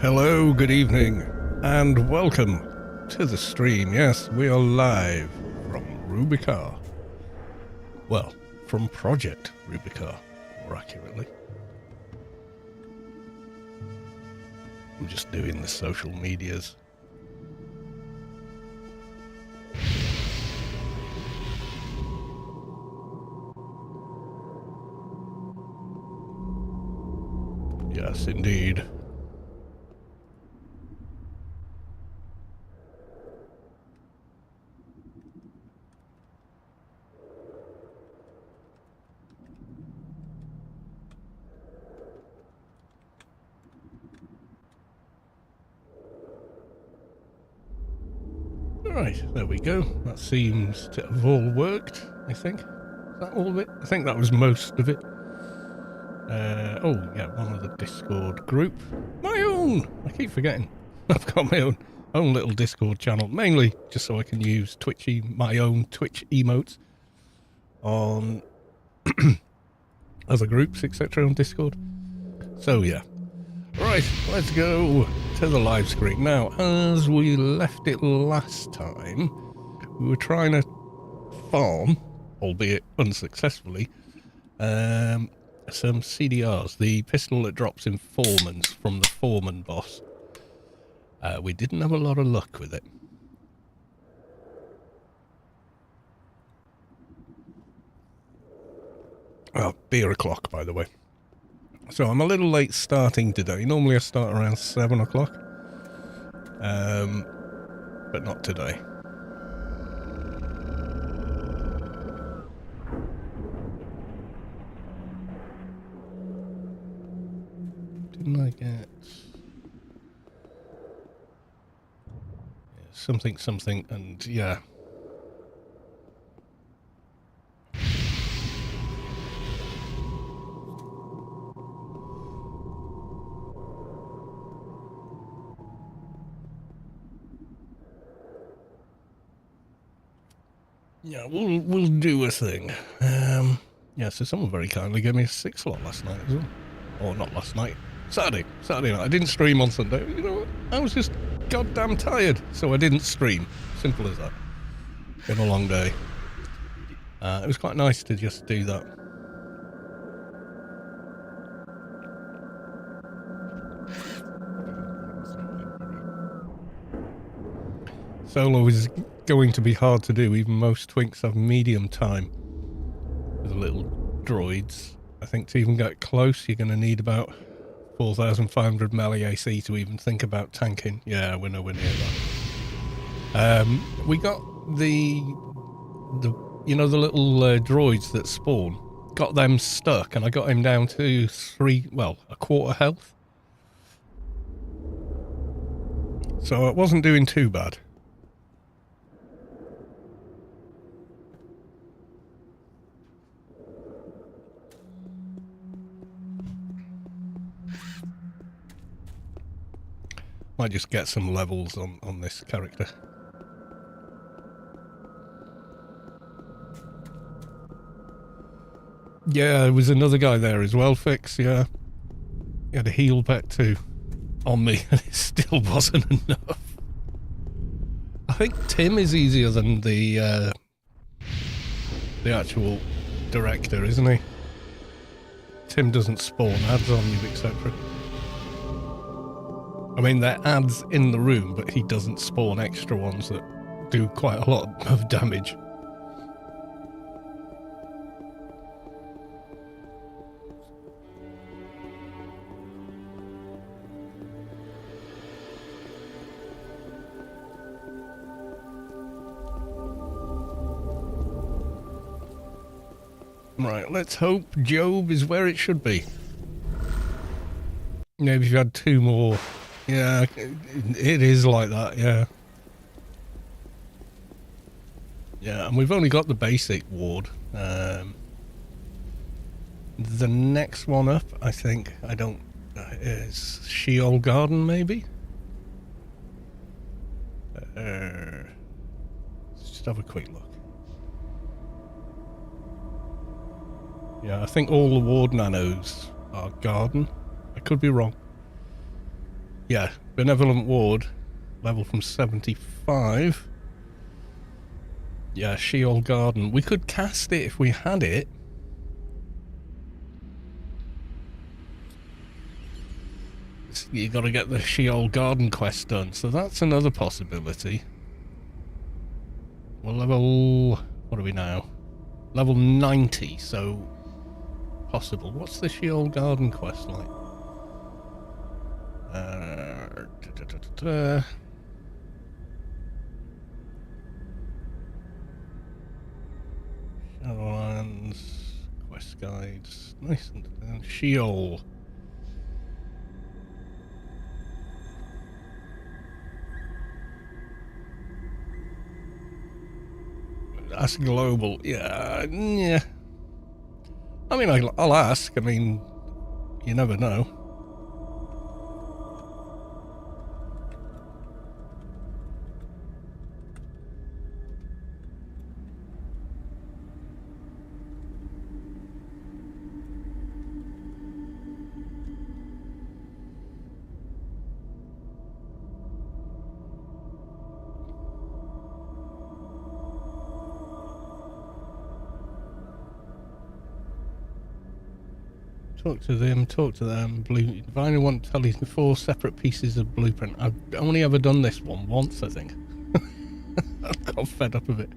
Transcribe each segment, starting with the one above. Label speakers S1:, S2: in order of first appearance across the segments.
S1: Hello, good evening, and welcome to the stream. Yes, we are live from Rubi-ka. Well, from Project Rubi-ka, more accurately. I'm just doing the social medias. Yes, indeed. Right, there we go. That seems to have all worked, I think. Is that all of it? I think that was most of it. Oh, yeah, one of the Discord group. My own! I keep forgetting. I've got my own little Discord channel, mainly just so I can use my own Twitch emotes on other groups, etc. on Discord. So, yeah. Right, let's go to the live screen. Now, as we left it last time, we were trying to farm, albeit unsuccessfully, some CDRs, the pistol that drops informants from the foreman boss. We didn't have a lot of luck with it. Oh, beer o'clock, by the way. So I'm a little late starting today. Normally I start around 7 o'clock. But not today. Didn't I get something, and yeah. Yeah, we'll do a thing. Yeah, so someone very kindly gave me a 6 slot last night as well. Or not last night. Saturday night. I didn't stream on Sunday. You know what? I was just goddamn tired, so I didn't stream. Simple as that. Been a long day. It was quite nice to just do that. Solo is going to be hard to do. Even most twinks have medium time with the little droids. I think to even get close, you're going to need about 4,500 melee AC to even think about tanking. Yeah, we're nowhere near that. We got the you know, the little droids that spawn. Got them stuck, and I got him down to a quarter health. So it wasn't doing too bad. Might just get some levels on this character. Yeah, there was another guy there as well, Fix, yeah. He had a heal pet too on me, and it still wasn't enough. I think Tim is easier than the actual director, isn't he? Tim doesn't spawn ads on you, etc. I mean, they're ads in the room, but he doesn't spawn extra ones that do quite a lot of damage. Right, let's hope Job is where it should be. Maybe if you had 2 more. Yeah, it is like that, yeah. Yeah, and we've only got the basic ward. The next one up, I think, is Sheol Garden, maybe? Let's just have a quick look. Yeah, I think all the ward nanos are garden. I could be wrong. Yeah, Benevolent Ward, level from 75. Yeah, Sheol Garden. We could cast it if we had it. You got to get the Sheol Garden quest done, so that's another possibility. Well, level... what are we now? Level 90, so possible. What's the Sheol Garden quest like? Shadowlands, quest guides, nice and Sheol. That's global, yeah. I mean, I'll ask. I mean, you never know. Talk to them, Blue. If I want to tell you 4 separate pieces of blueprint, I've only ever done this one once, I think. I've got fed up of it.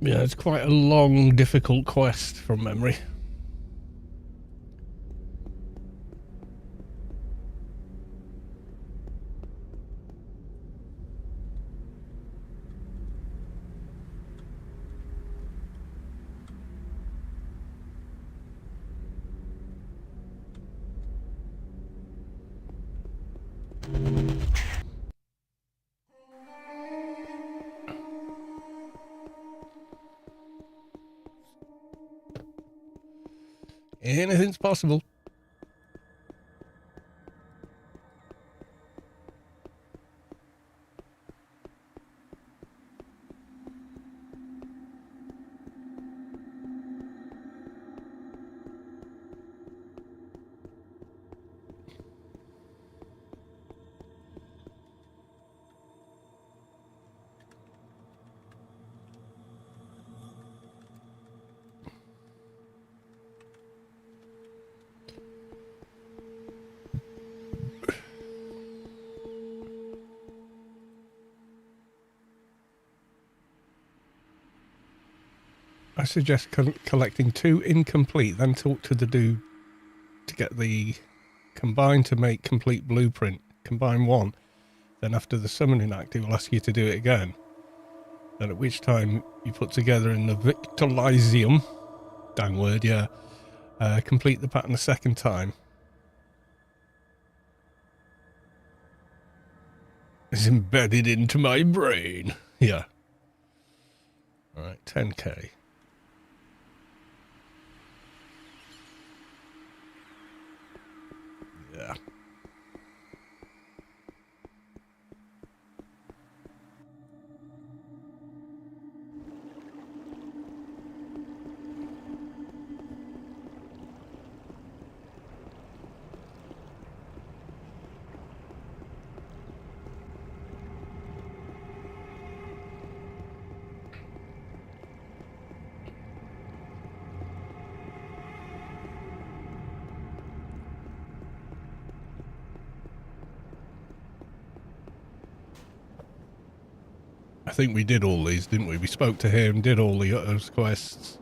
S1: Yeah, it's quite a long, difficult quest from memory. Anything's possible. I suggest collecting 2 incomplete, then talk to the dude to get the combine to make complete blueprint. Combine 1, then after the summoning act, it will ask you to do it again. Then at which time you put together in the Victualizium, dang word, yeah, complete the pattern a second time. It's embedded into my brain. Yeah. Alright, 10k. Yeah. I think we did all these, didn't we? We spoke to him, did all the other quests.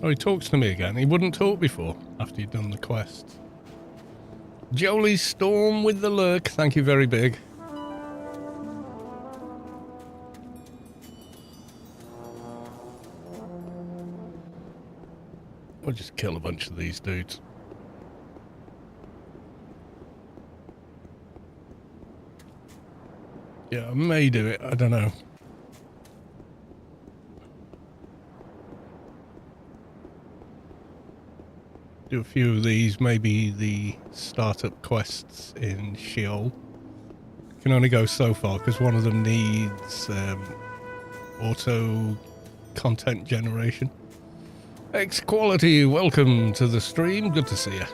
S1: Oh, he talks to me again. He wouldn't talk before, after you'd done the quest. Jolie's Storm with the lurk. Thank you very big. I'll just kill a bunch of these dudes. Yeah, I may do it. I don't know. Do a few of these, maybe the startup quests in Sheol. Can only go so far because one of them needs auto content generation. X Quality, welcome to the stream. Good to see you.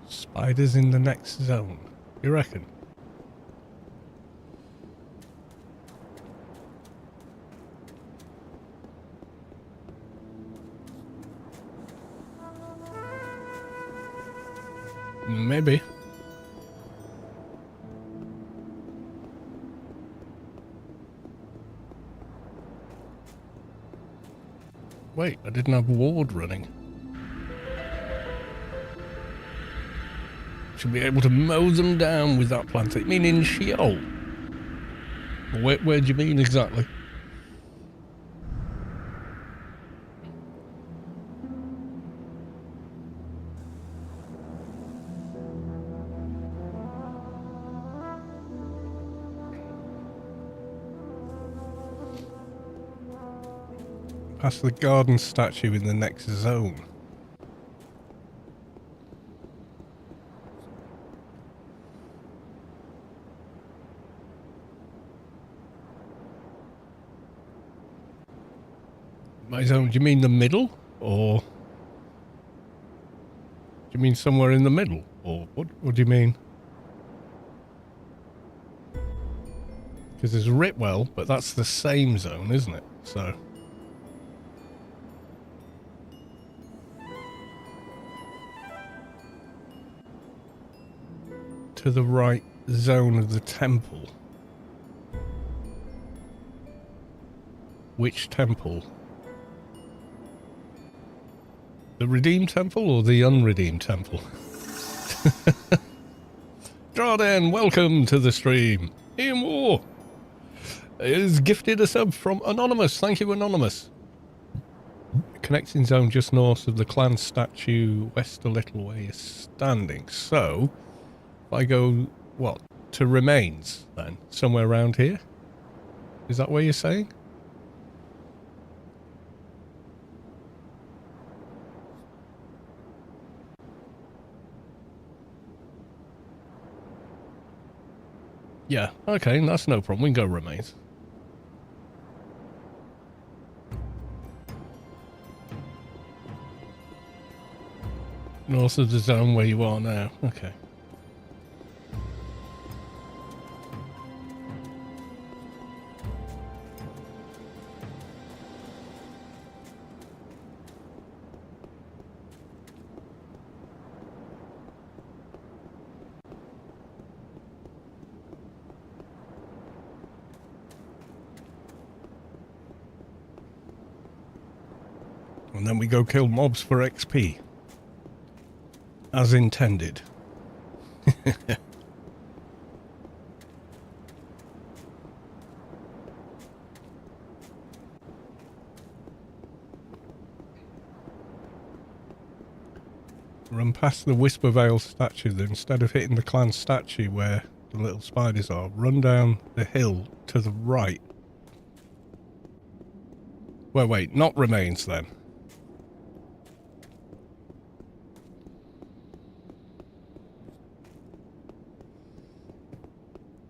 S1: Spiders in the next zone. You reckon? Maybe. Wait, I didn't have Ward running. Should be able to mow them down with that plant. You mean in Sheol? Where do you mean exactly? Past the garden statue in the next zone. My zone, do you mean the middle? Or do you mean somewhere in the middle? Or what do you mean? Because there's Ritwell, but that's the same zone, isn't it? So... to the right zone of the temple. Which temple? The redeemed temple or the unredeemed temple? Jordan, welcome to the stream. Ian Moore is gifted a sub from Anonymous. Thank you, Anonymous. Connecting zone just north of the clan statue, west a little way is standing. So, if I go, what, to remains then? Somewhere around here? Is that what you're saying? Yeah, okay, that's no problem. We can go remains. North of the zone where you are now. Okay. And then we go kill mobs for XP. As intended. Run past the Whispervale statue, then instead of hitting the clan statue where the little spiders are, run down the hill to the right. Well, wait, not remains then.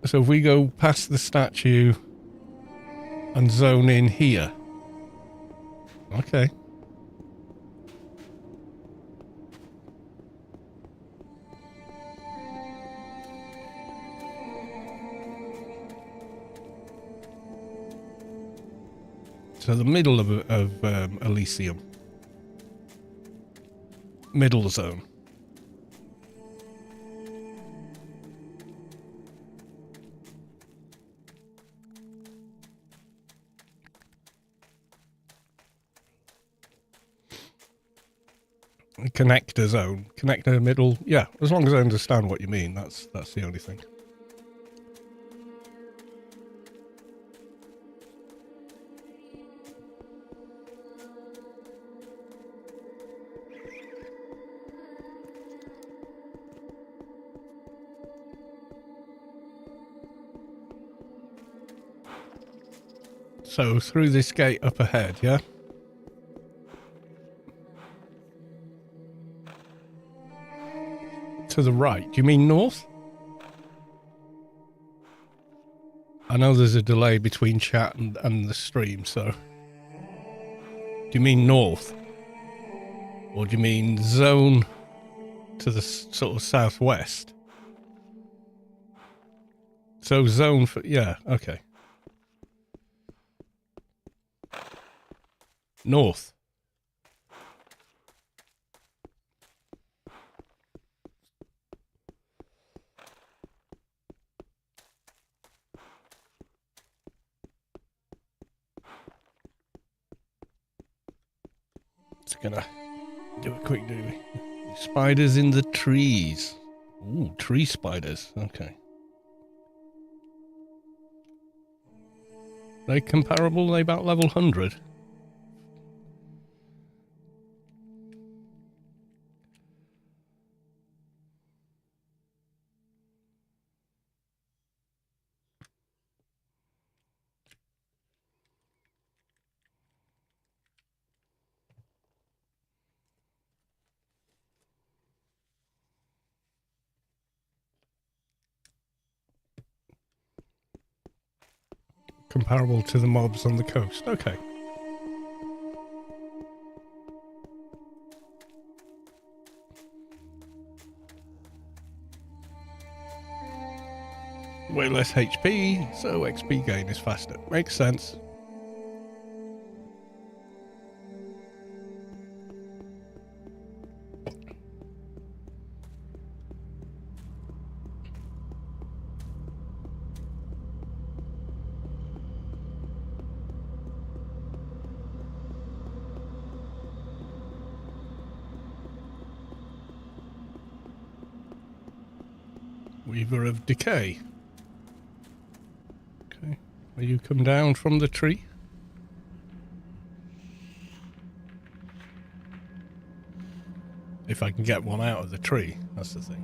S1: So if we go past the statue And zone in here. Okay. So the middle of Elysium. Middle zone. Connector zone. Connector middle. Yeah, as long as I understand what you mean, that's the only thing. So through this gate up ahead, yeah? To the right. Do you mean north? I know there's a delay between chat and the stream, so... Do you mean north? Or do you mean zone to the sort of southwest? So zone for... Yeah, okay. North. It's gonna do a quick doobie. Spiders in the trees. Ooh, tree spiders. Okay. They comparable? They about level 100? Comparable to the mobs on the coast. Okay. Way less HP, so XP gain is faster. Makes sense. Weaver of Decay. Okay. Will you come down from the tree? If I can get one out of the tree, that's the thing.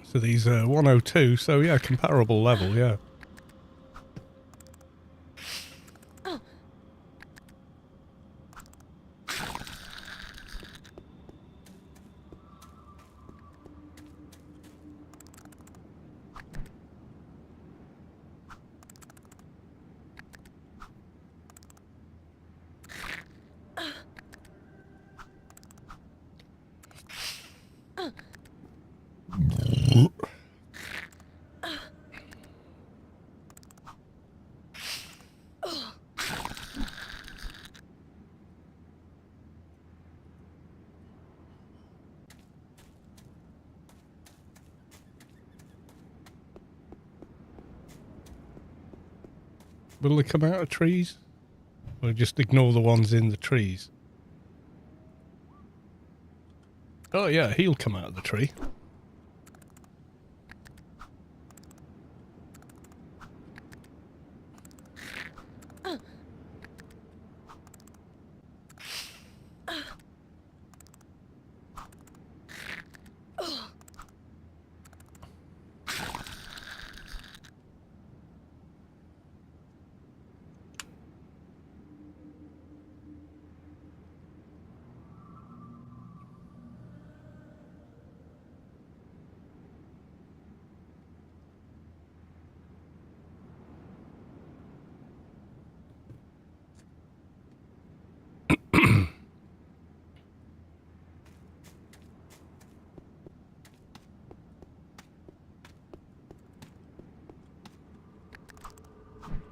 S1: So these are 102, so yeah, comparable level, yeah. Will they come out of trees? Or just ignore the ones in the trees? Oh yeah, he'll come out of the tree.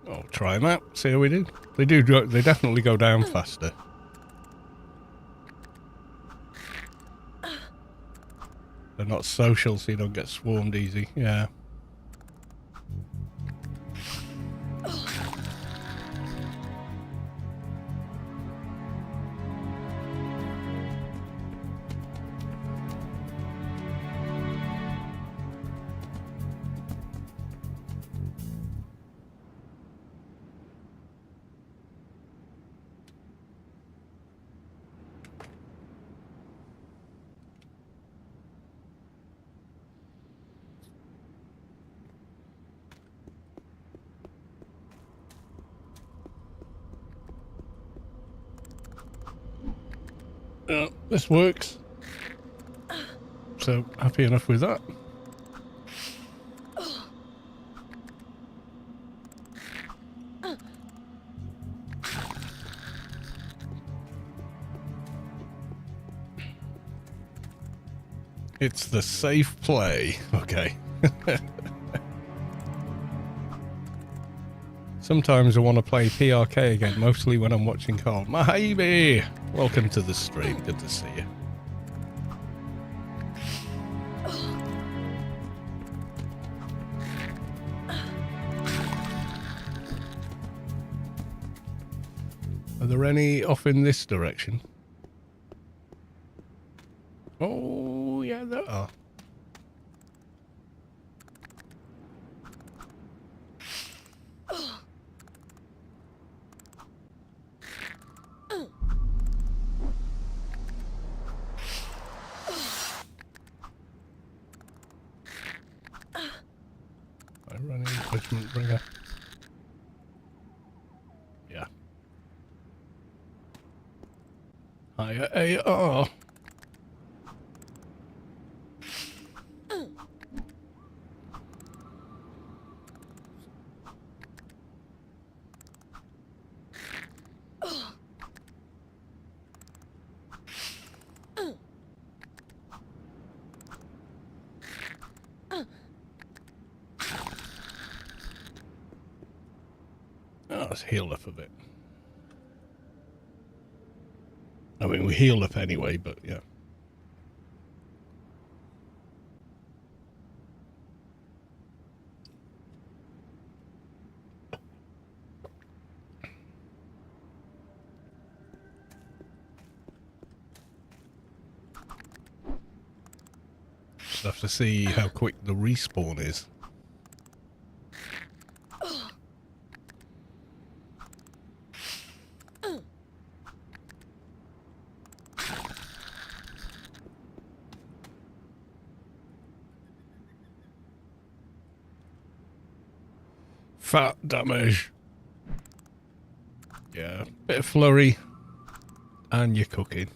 S1: Oh, try that. See how we do. They do. They definitely go down faster. They're not social, so you don't get swarmed easy. Yeah. This works. So, happy enough with that. It's the safe play. Okay. Sometimes I want to play PRK again, mostly when I'm watching Carl. Mahaybe! Welcome to the stream. Good to see you. Are there any off in this direction? Oh, yeah, there are. I run in judgment bringer. Yeah. Higher AR. Oh, let's heal up a bit. I mean, we heal up anyway, but yeah. Just have to see how quick the respawn is. Fat damage. Yeah, bit of flurry. And you're cooking.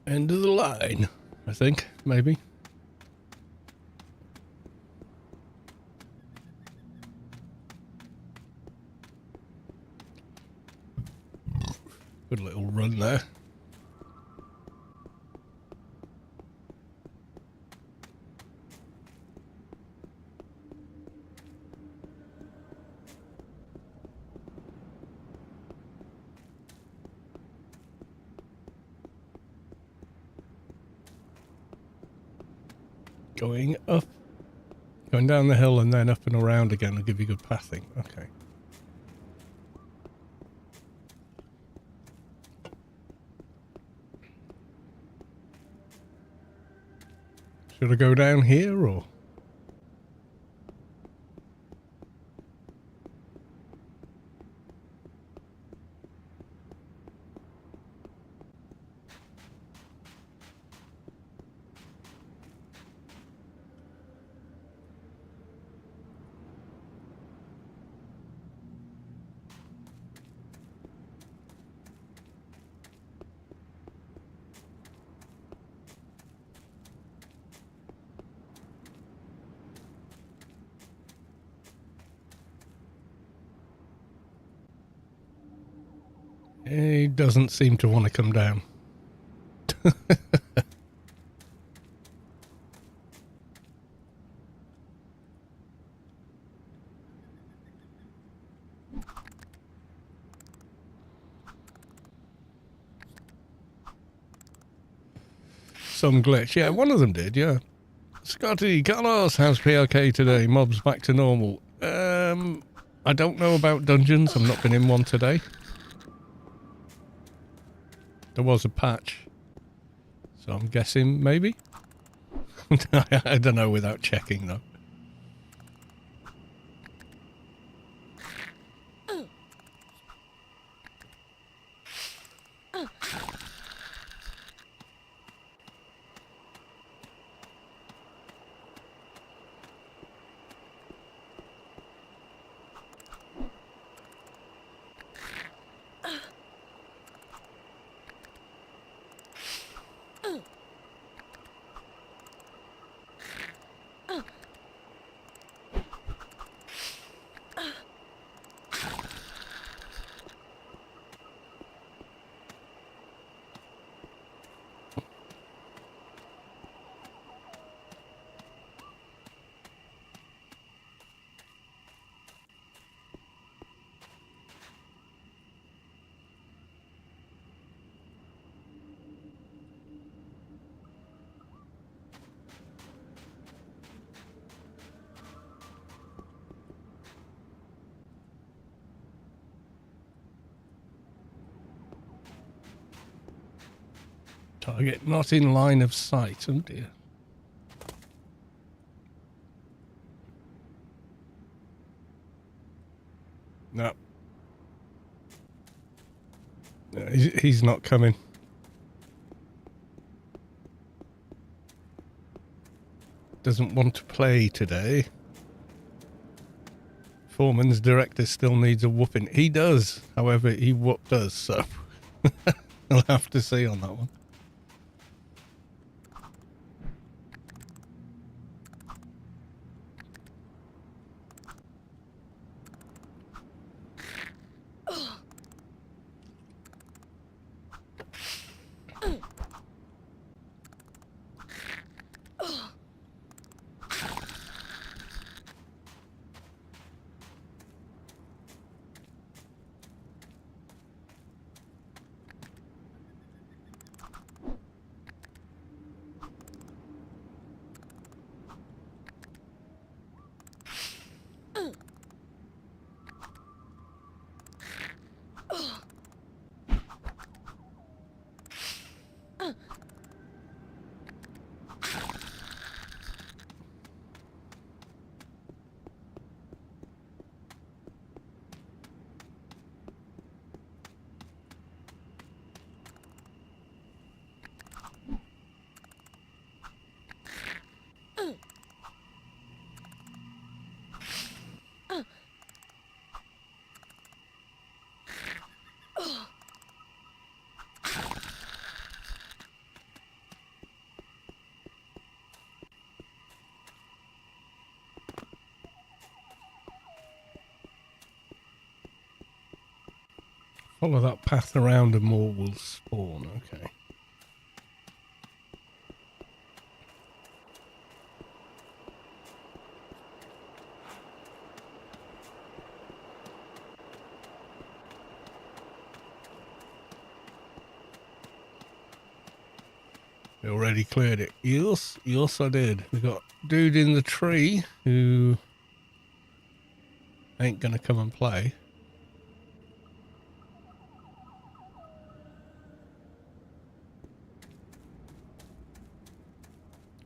S1: End of the line, I think, maybe. Good little run there. Going up. Going down the hill and then up and around again will give you good pathing. Okay. Should I go down here or? He doesn't seem to want to come down. Some glitch. Yeah, one of them did, yeah. Scotty, Carlos, how's PRK today? Mobs back to normal. I don't know about dungeons. I've not been in one today. There was a patch. So I'm guessing maybe? I don't know without checking though. Target not in line of sight. Oh dear. No. No, he's not coming. Doesn't want to play today. Foreman's director still needs a whooping. He does. However, he whooped us, so I'll have to see on that one. Follow that path around and more will spawn. Okay. We already cleared it. Yes, yes I did. We got dude in the tree who ain't gonna come and play.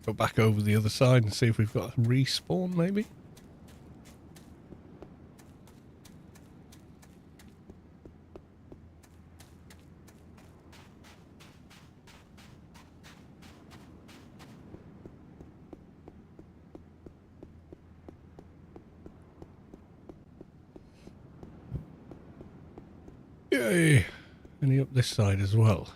S1: Go back over the other side and see if we've got a respawn maybe. Yay! Any up this side as well?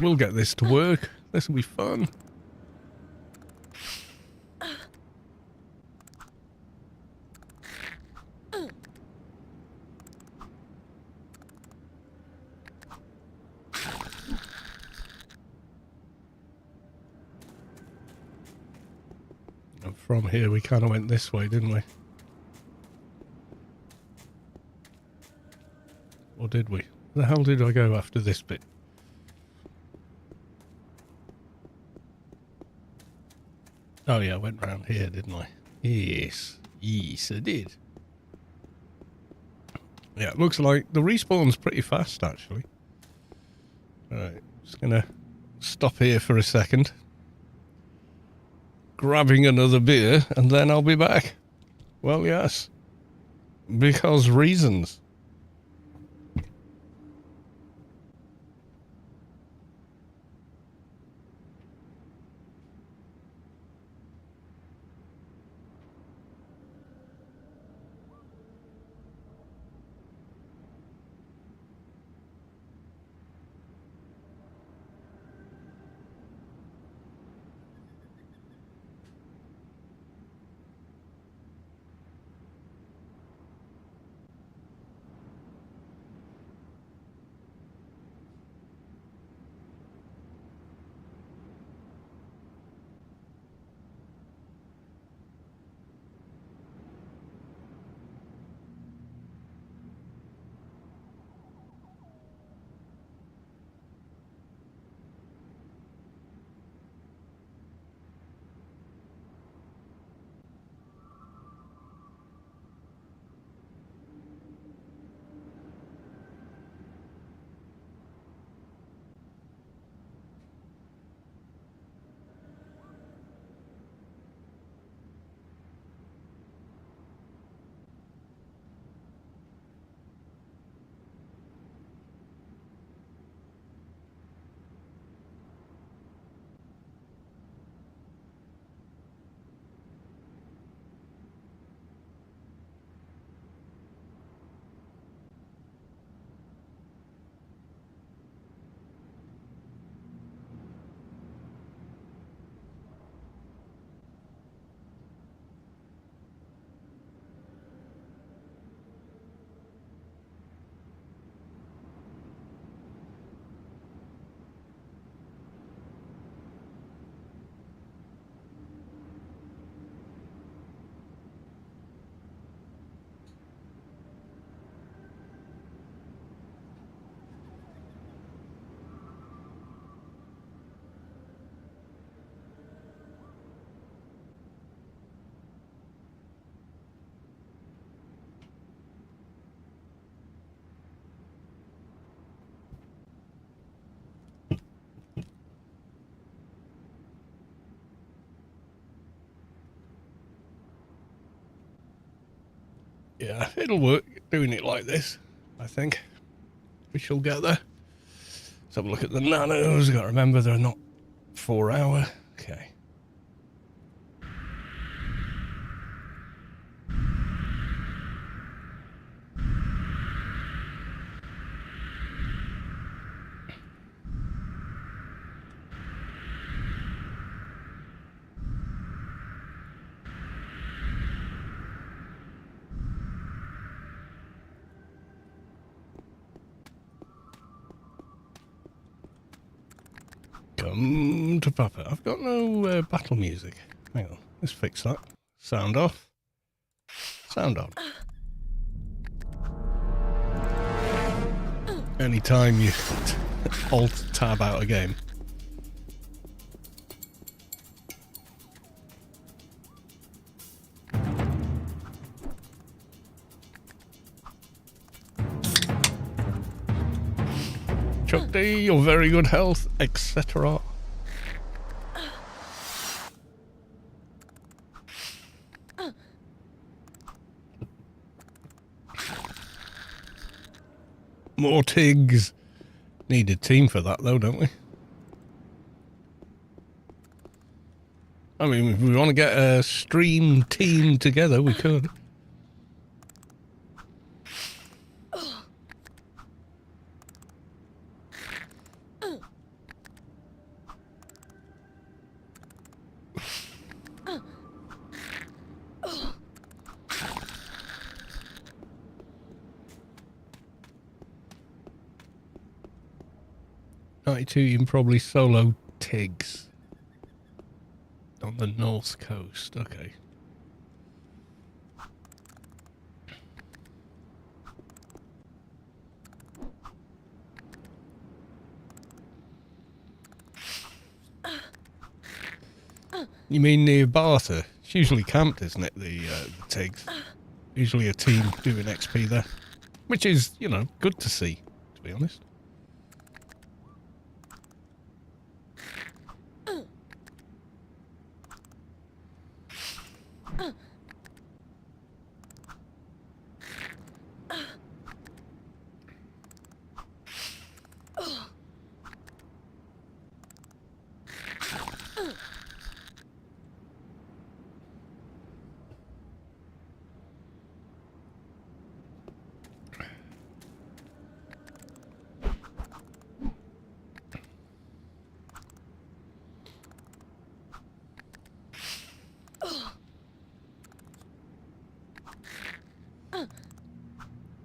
S1: We'll get this to work. This will be fun. And from here we kind of went this way, didn't we? Or did we? Where the hell did I go after this bit? Oh yeah, I went round here, didn't I? Yes. Yes, I did. Yeah, it looks like the respawn's pretty fast, actually. Alright, just gonna stop here for a second. Grabbing another beer, and then I'll be back. Well, yes. Because reasons. Yeah, it'll work doing it like this, I think. We shall get there. Let's have a look at the nanos. Got to remember they're not 4 hour. Okay. Come to Papa. I've got no battle music. Hang on. Let's fix that. Sound off. Sound on. Anytime you alt tab out a game. Chuck D, your very good health, etc. More Tigs. Need a team for that though, don't we? I mean, if we want to get a stream team together, we could. 92, you can probably solo Tigs on the north coast. Okay. You mean near Barter? It's usually camped, isn't it, the Tigs? Usually a team doing XP there. Which is, you know, good to see, to be honest.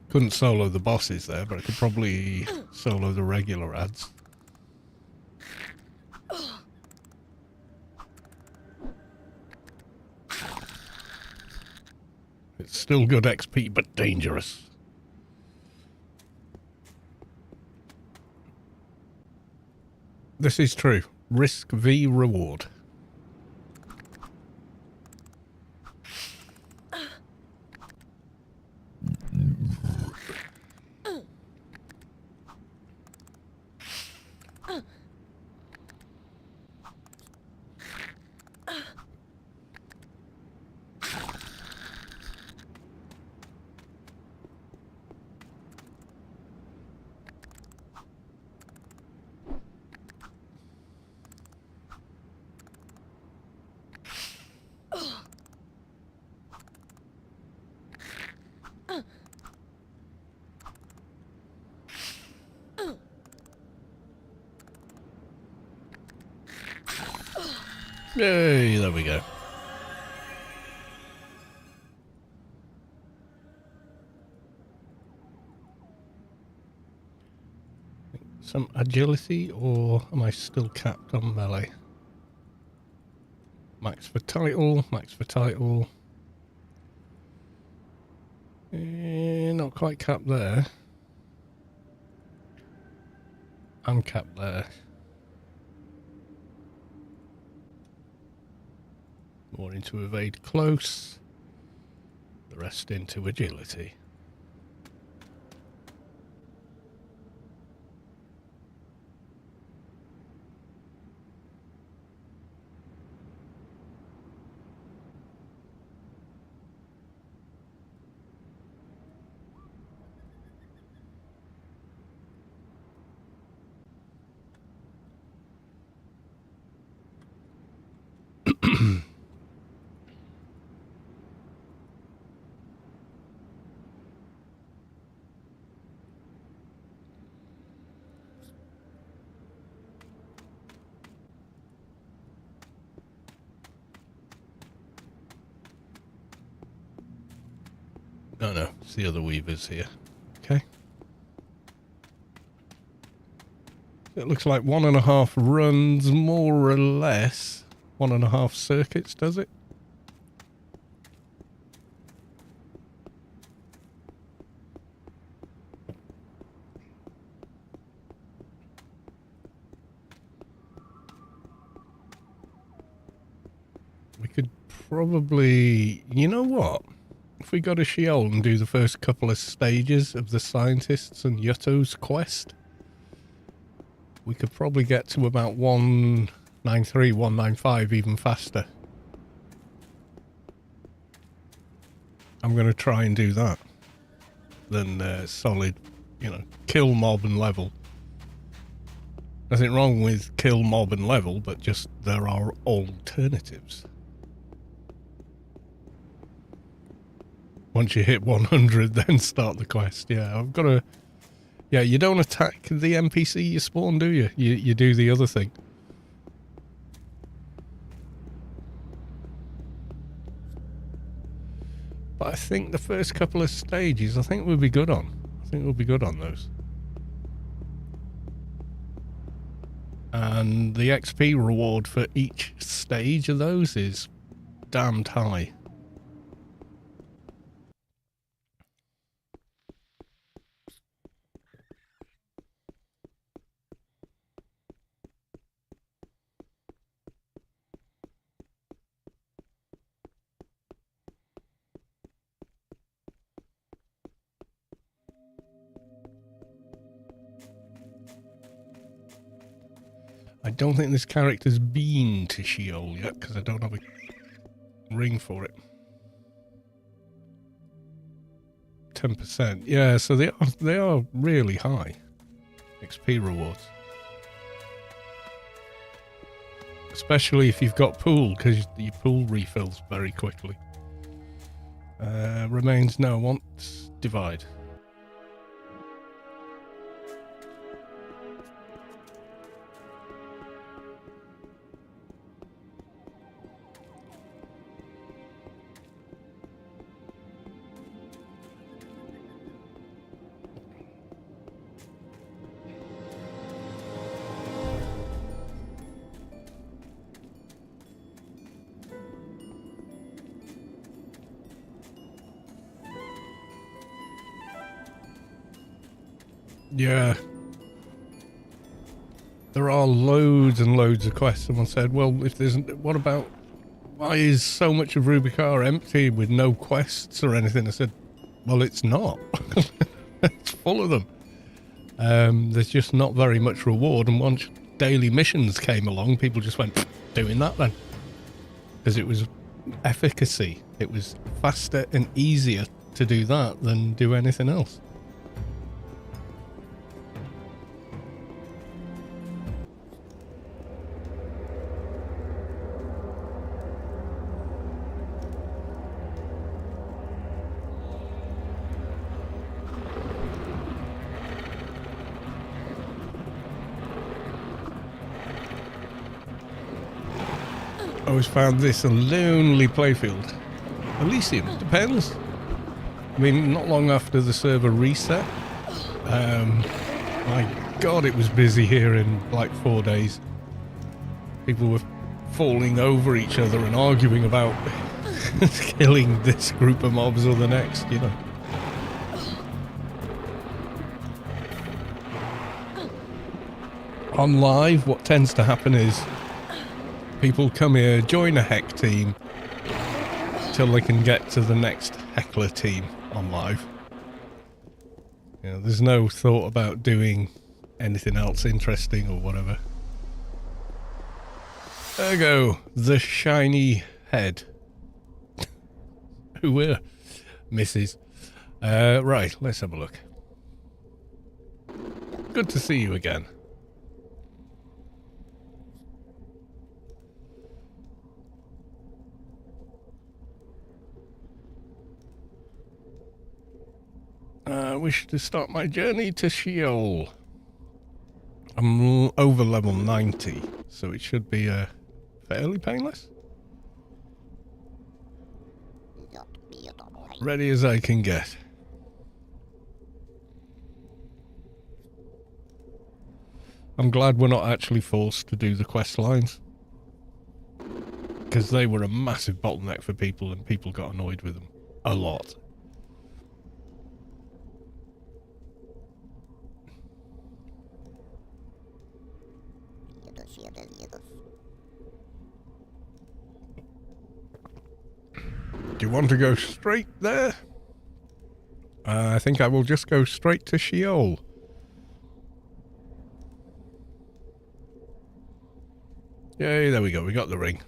S1: Couldn't solo the bosses there, but I could probably solo the regular ads. It's still good XP, but dangerous. This is true. Risk v reward. Yay, there we go. Some agility, or am I still capped on melee? Max for title, max for title. Not quite capped there. I'm capped there. More into evade close. The rest into agility. Oh no, it's the other weavers here. Okay. It looks like 1.5 runs, more or less. 1.5 circuits, does it? We could probably... You know what? If we go to Sheol and do the first couple of stages of the Scientists and Yutto's quest, we could probably get to about 193, 195 even faster. I'm going to try and do that. Than solid, you know, kill mob and level. Nothing wrong with kill mob and level, but just there are alternatives. Once you hit 100, then start the quest. Yeah, I've got to... Yeah, you don't attack the NPC you spawn, do you? You do the other thing. But I think the first couple of stages, I think we'll be good on. I think we'll be good on those. And the XP reward for each stage of those is damned high. I don't think this character's been to Sheol yet because I don't have a ring for it. 10%. Yeah, so they are really high XP rewards. Especially if you've got pool, because your pool refills very quickly. Remains no wants divide. Yeah. There are loads and loads of quests. Someone said, well, if there's... What about... Why is so much of Rubi-ka empty with no quests or anything? I said, well, it's not. It's full of them. There's just not very much reward. And once daily missions came along, people just went, doing that then. Because it was efficacy. It was faster and easier to do that than do anything else. I always found this a lonely playfield. Elysium, depends. I mean, not long after the server reset, my god, it was busy here in like 4 days. People were falling over each other and arguing about killing this group of mobs or the next, you know. On live, what tends to happen is people come here, join a heck team, till they can get to the next heckler team on live. You know, there's no thought about doing anything else interesting or whatever. There we go, the shiny head. Who were? Mrs. Right, let's have a look. Good to see you again. I wish to start my journey to Sheol. I'm over level 90, so it should be fairly painless. Ready as I can get. I'm glad we're not actually forced to do the quest lines, because they were a massive bottleneck for people and people got annoyed with them a lot. Do you want to go straight there? I think I will just go straight to Sheol. Yay, there we go, we got the ring.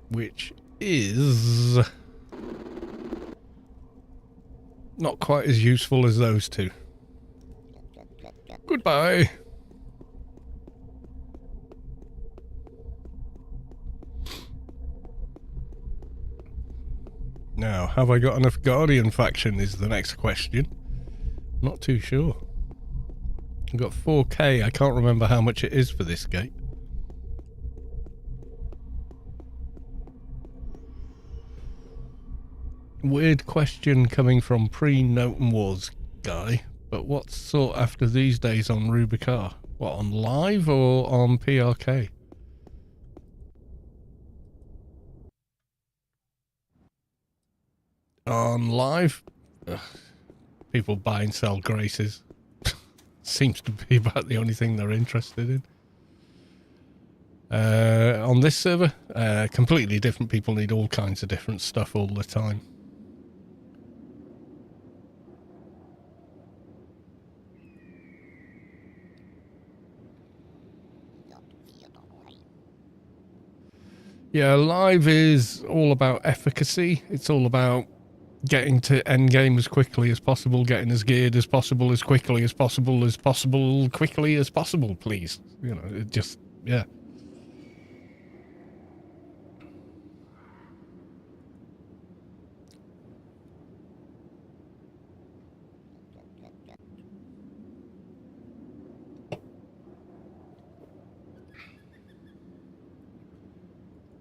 S1: Which is not quite as useful as those two. Goodbye. Now, have I got enough Guardian faction is the next question. Not too sure. I've got 4k, I can't remember how much it is for this gate. Weird question coming from pre-Noten Wars guy, But what's sought after these days on Rubi-ka? What, on live or on PRK? On live? Ugh. People buy and sell graces. Seems to be about the only thing they're interested in. On this server, completely different. People need all kinds of different stuff all the time. Yeah, live is all about efficacy. It's all about getting to end game as quickly as possible, getting as geared as possible, as quickly as possible, quickly as possible, please. You know, it just, yeah.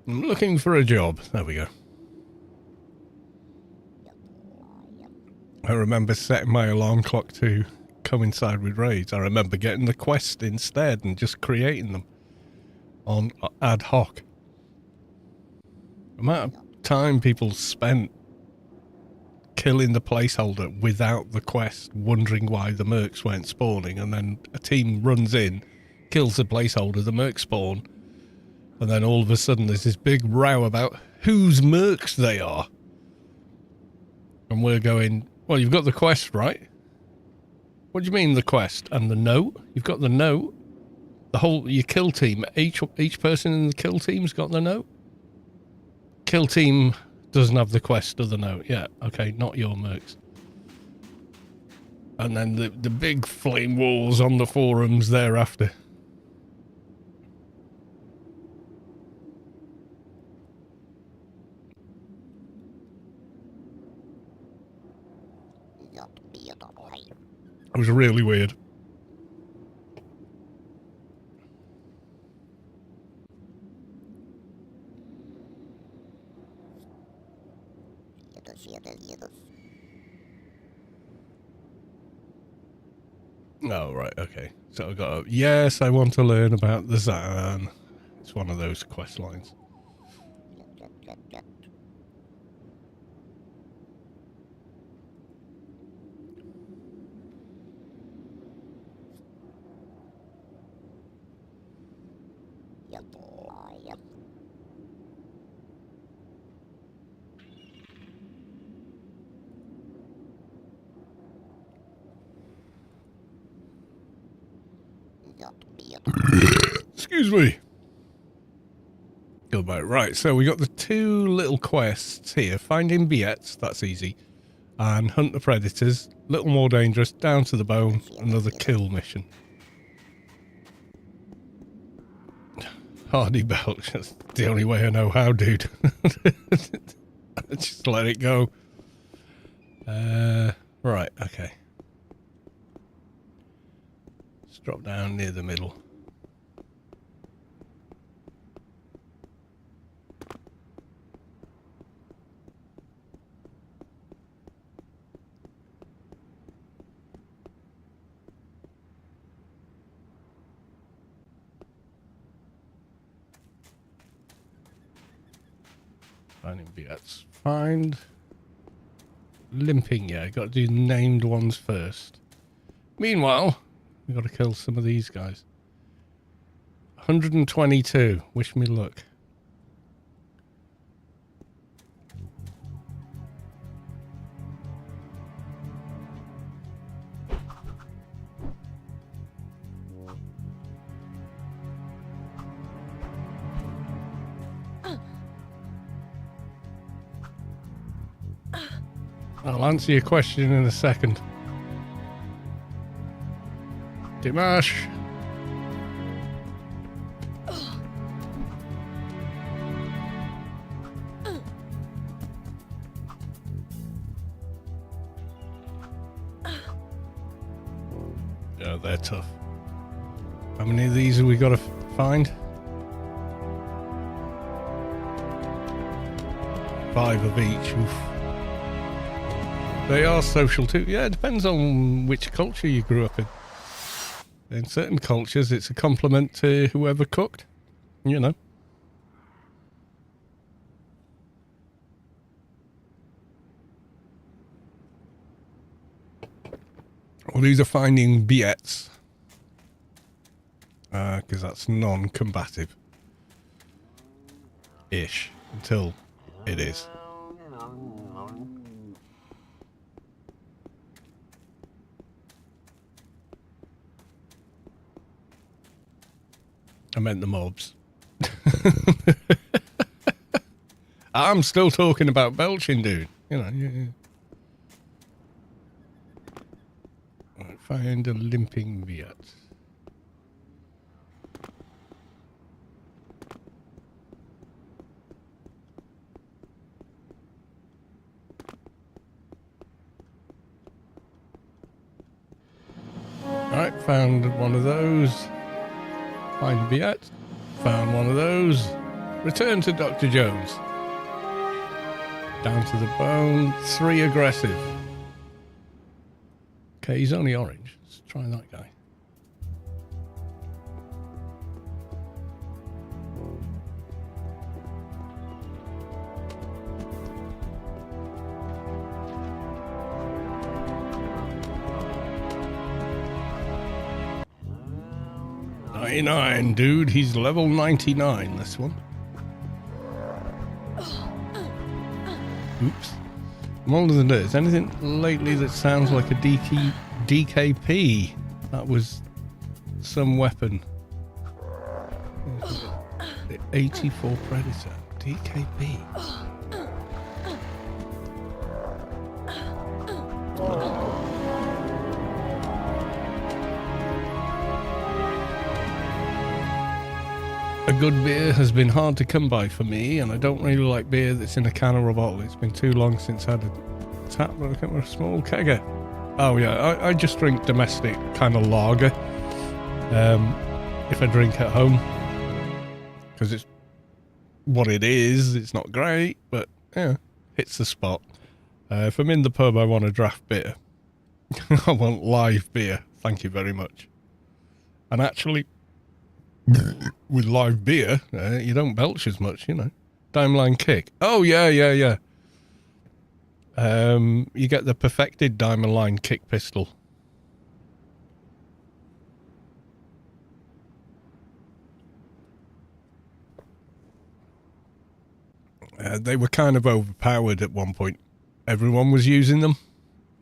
S1: I'm looking for a job. There we go. I remember setting my alarm clock to coincide with raids. I remember getting the quest instead and just creating them on ad hoc. The amount of time people spent killing the placeholder without the quest, wondering why the mercs weren't spawning, and then a team runs in, kills the placeholder, the mercs spawn, and then all of a sudden there's this big row about whose mercs they are. And we're going, well, you've got the quest, right? What do you mean the quest? And the note? You've got the note? The whole, your kill team, each person in the kill team's got the note? Kill team doesn't have the quest or the note. Yeah, okay, not your mercs. And then the big flame wars on the forums thereafter. It was really weird. Oh, right, okay. So I got yes, I want to learn about the Zan. It's one of those quest lines. Excuse me. Go back. Right, so we got the two little quests here. Finding Biettes, that's easy. And hunt the predators. Little more dangerous. Down to the bone. Another kill mission. Hardy belt. That's the only way I know how, dude. Just let it go. Right, okay. Let's drop down near the middle. Finding Biettes. Find limping, yeah, got to do named ones first. Meanwhile, we got to kill some of these guys. 122. Wish me luck. I'll answer your question in a second. Dimash. Yeah, they're tough. How many of these have we got to find? 5 of each. Oof. They are social too. Yeah, it depends on which culture you grew up in. In certain cultures, it's a compliment to whoever cooked, you know. Well, these are finding billets. Because that's non-combative. Ish. Until it is. I meant the mobs. I'm still talking about belching, dude. You know, yeah. Right, find a limping Viet. Alright, found one of those. Find Viet. Found one of those. Return to Dr. Jones. Down to the bone. 3 aggressive. Okay, he's only orange. Let's try that guy. Dude, he's level 99, this one. Oops. I'm older than this. Anything lately that sounds like a DKP? That was some weapon. The 84 Predator. DKP. A good beer has been hard to come by for me, and I don't really like beer that's in a can or a bottle. It's been too long since I had a tap with a small kegger. Oh yeah, I just drink domestic kind of lager if I drink at home, because it's what it is. It's not great, but yeah, hits the spot. If I'm in the pub, I want a draft beer. I want live beer, thank you very much. And actually, with live beer, you don't belch as much, you know. Diamond line kick. Oh, yeah. You get the perfected diamond line kick pistol. They were kind of overpowered at one point. Everyone was using them.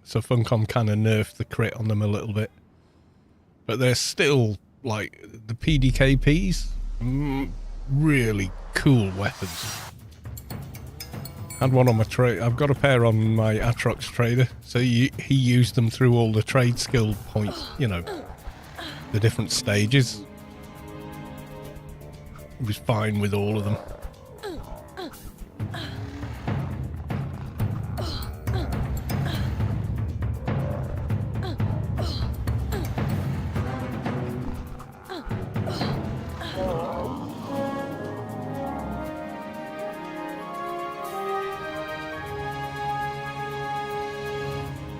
S1: So Funcom kind of nerfed the crit on them a little bit. But they're still... like the PDKPs, really cool weapons. Had one on my trade. I've got a pair on my Atrox trader, so he used them through all the trade skill points, you know, the different stages. He was fine with all of them.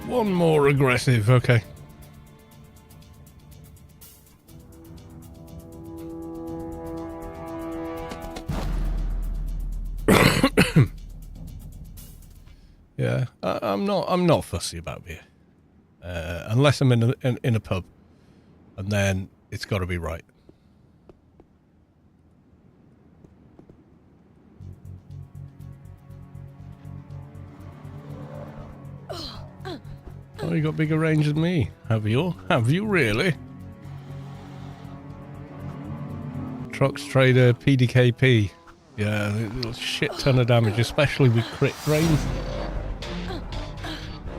S1: One more aggressive, okay. Yeah, I'm not fussy about beer, unless I'm in a pub, and then it's got to be right. Oh, you got bigger range than me, have you? Have you really? Trox Trader PDKP. Yeah, a shit ton of damage, especially with crit drains.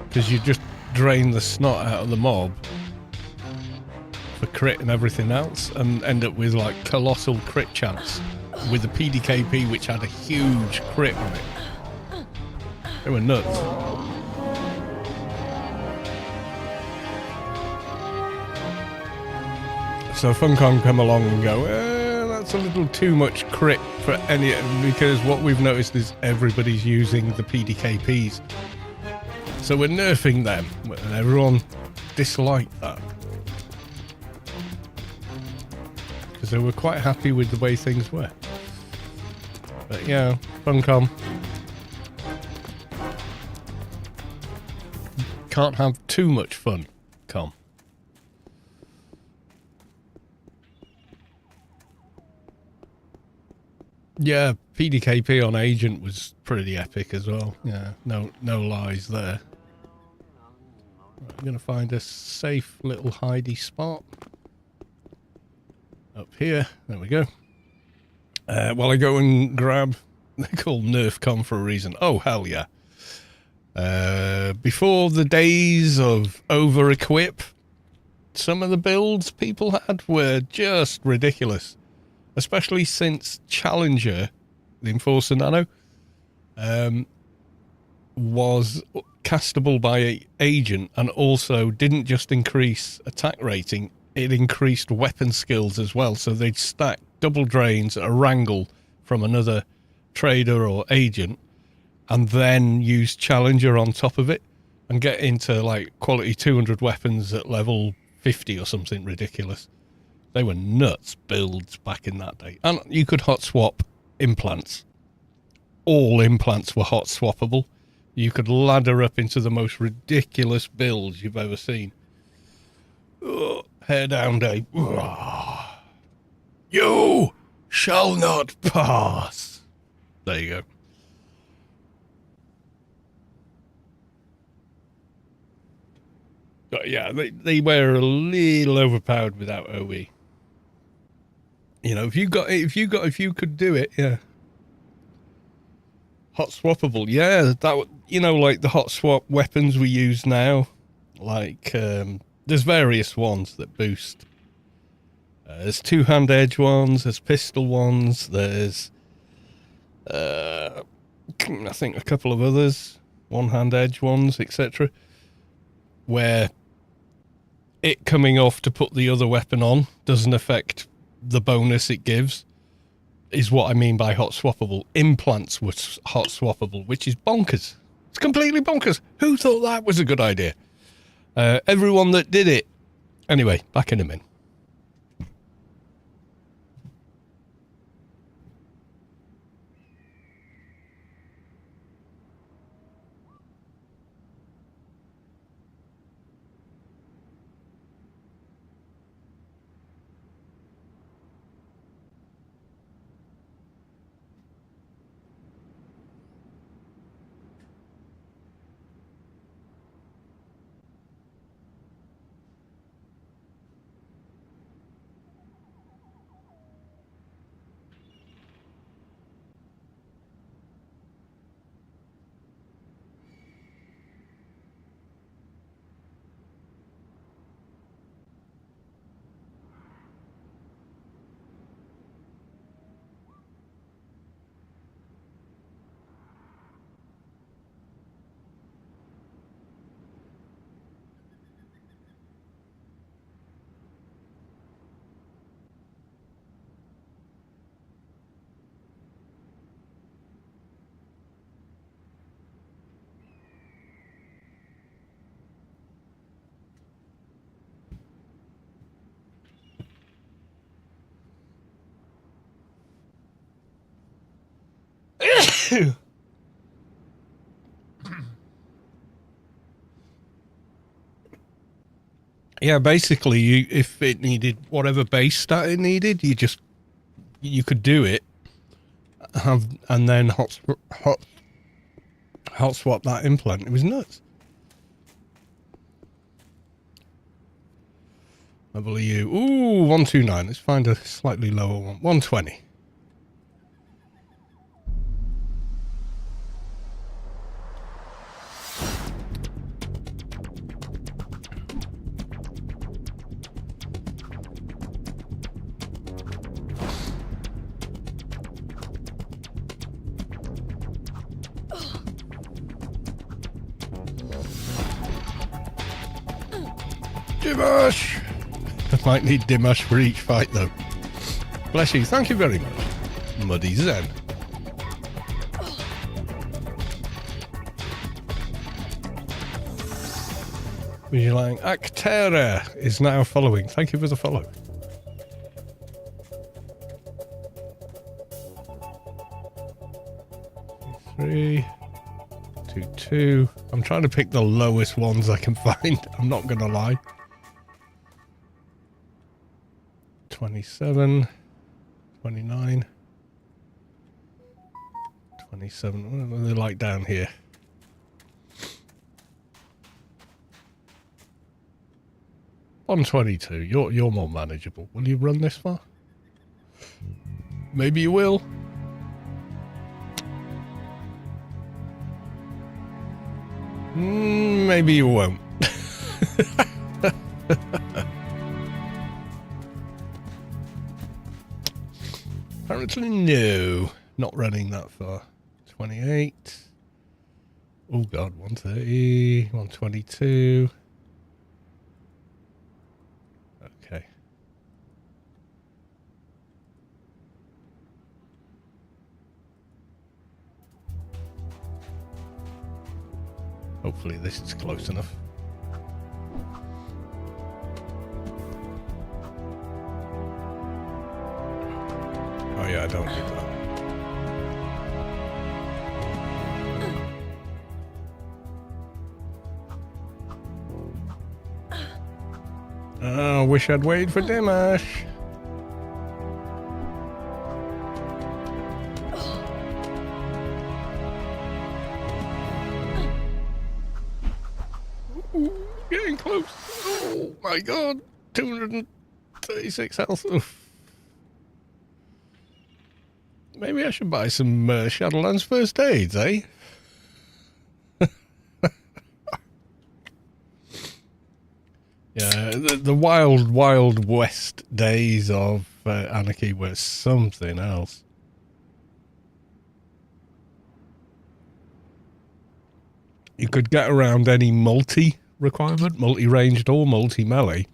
S1: Because you just drain the snot out of the mob for crit and everything else, and end up with like colossal crit chance with the PDKP, which had a huge crit on it. They were nuts. So Funcom come along and go, that's a little too much crit for any, because what we've noticed is everybody's using the PDKPs. So we're nerfing them, and everyone disliked that. Because they were quite happy with the way things were. But yeah, Funcom. Can't have too much fun, Com. Yeah, PDKP on Agent was pretty epic as well. Yeah, no lies there. Right, I'm going to find a safe little hidey spot. Up here. There we go. While I go and grab... They're called NerfCom for a reason. Oh, hell yeah. Before the days of over-equip, some of the builds people had were just ridiculous. Especially since Challenger, the Enforcer Nano, was castable by Agent and also didn't just increase attack rating, it increased weapon skills as well. So they'd stack double drains, a wrangle from another trader or agent, and then use Challenger on top of it and get into like quality 200 weapons at level 50 or something ridiculous. They were nuts builds back in that day. And you could hot swap implants. All implants were hot swappable. You could ladder up into the most ridiculous builds you've ever seen. Ugh, hair down day. Ugh. You shall not pass. There you go. But yeah, they were a little overpowered without OE. You know, if you could do it, yeah. Hot swappable, yeah. That, you know, like the hot swap weapons we use now, like there's various ones that boost. There's two-hand edge ones, there's pistol ones, there's I think a couple of others, one-hand edge ones, etc. Where it coming off to put the other weapon on doesn't affect the bonus it gives, is what I mean by hot swappable. Implants were hot swappable, which is bonkers. It's completely bonkers. Who thought that was a good idea? Everyone that did it. Anyway, back in a minute. Yeah, basically, if it needed whatever base stat it needed, you could do it, and then hot swap that implant. It was nuts. W. Ooh, 129. Let's find a slightly lower one. 120. Dimash! I might need Dimash for each fight, though. Bless you. Thank you very much. Muddy Zen. Vigilant Actera is now following. Thank you for the follow. Three, 2, 2. I'm trying to pick the lowest ones I can find. I'm not going to lie. 27, 29, 27. What are they like down here? On 22. You're more manageable. Will you run this far? Maybe you will. Maybe you won't. Apparently no. Not running that far. 28. Oh god, 130, 122. Okay. Hopefully this is close enough. Oh yeah, I don't need that. Oh, wish I'd waited for Dimash. Ooh, getting close. Oh my god. 236 health. Oof. Maybe I should buy some Shadowlands first aids, eh? Yeah, the wild, wild west days of Anarchy were something else. You could get around any multi requirement, multi-ranged or multi-melee,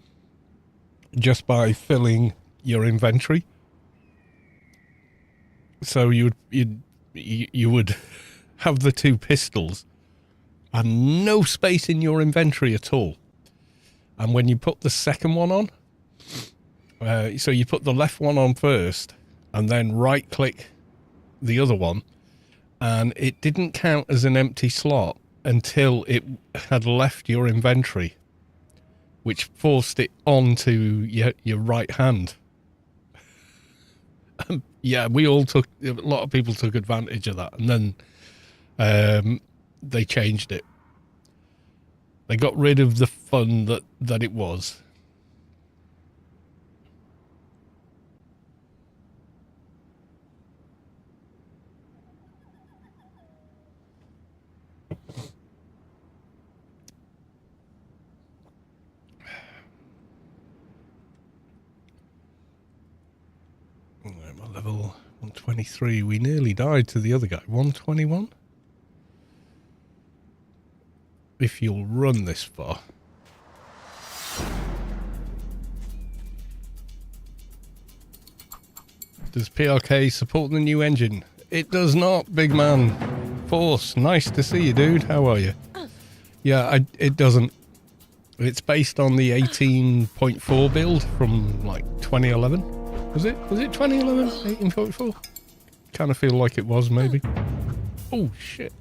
S1: just by filling your inventory. So you would have the 2 pistols and no space in your inventory at all. And when you put the second one on, so you put the left one on first and then right click the other one, and it didn't count as an empty slot until it had left your inventory, which forced it onto your right hand. Yeah, a lot of people took advantage of that, and then they changed it. They got rid of the fun that it was. I'm at level 123. We nearly died to the other guy. 121? If you'll run this far. Does PRK support the new engine? It does not, big man. Force, nice to see you, dude. How are you? Yeah, it doesn't. It's based on the 18.4 build from like 2011. Was it 2011? 18.4? Kind of feel like it was, maybe. Oh, shit.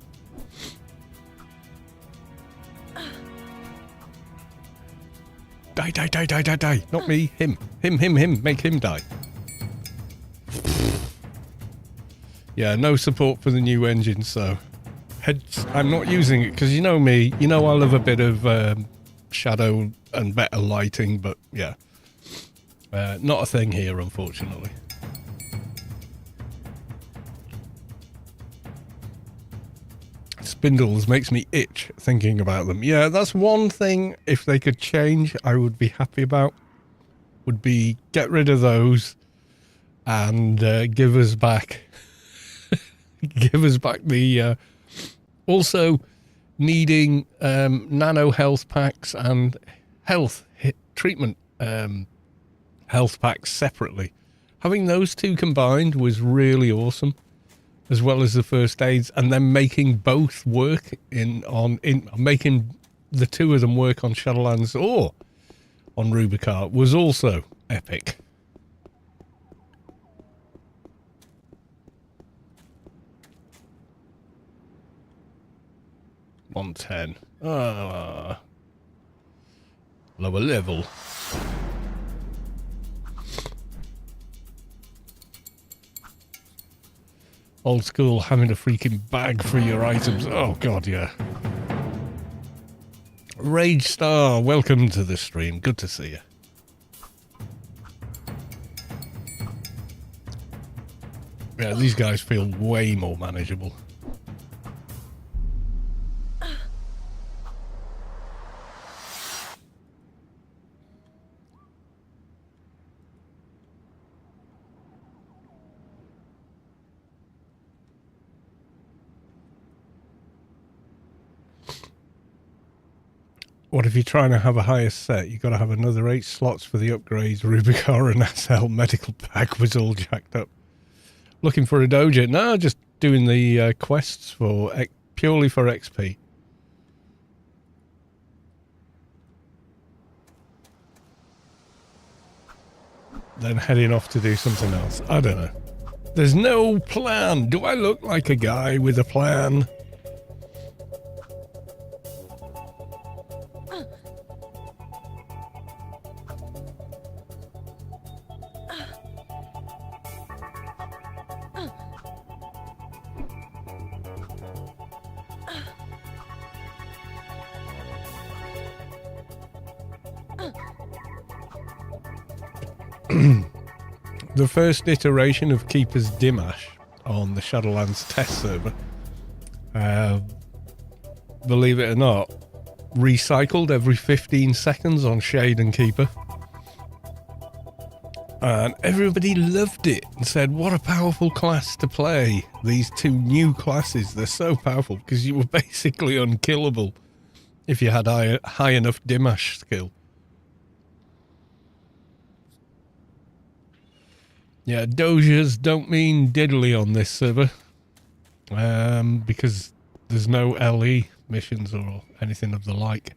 S1: Die. Not me, him. Him. Make him die. Yeah, no support for the new engine, so... I'm not using it, because you know me. You know I love a bit of shadow and better lighting, but yeah. Not a thing here, unfortunately. Spindles makes me itch thinking about them. Yeah, that's one thing, if they could change, I would be happy about. Would be get rid of those and give us back give us back the also needing nano health packs and treatment health packs separately. Having those two combined was really awesome, as well as the first aids, and then making both work in making the two of them work on Shadowlands or on Rubi-ka was also epic. $110. Lower level. Old school, having a freaking bag for your items. Oh god, yeah. Rage Star, welcome to the stream. Good to see you. Yeah, these guys feel way more manageable. What if you're trying to have a higher set? You've got to have another 8 slots for the upgrades. Rubi-ka and SL medical pack was all jacked up. Looking for a doja? No, just doing the quests for purely for XP. Then heading off to do something else. I don't know. There's no plan. Do I look like a guy with a plan? The first iteration of Keeper's Dimash on the Shadowlands test server, believe it or not, recycled every 15 seconds on Shade and Keeper. And everybody loved it and said, what a powerful class to play. These two new classes, they're so powerful because you were basically unkillable if you had high enough Dimash skill. Yeah, dojas don't mean diddly on this server, because there's no LE missions or anything of the like.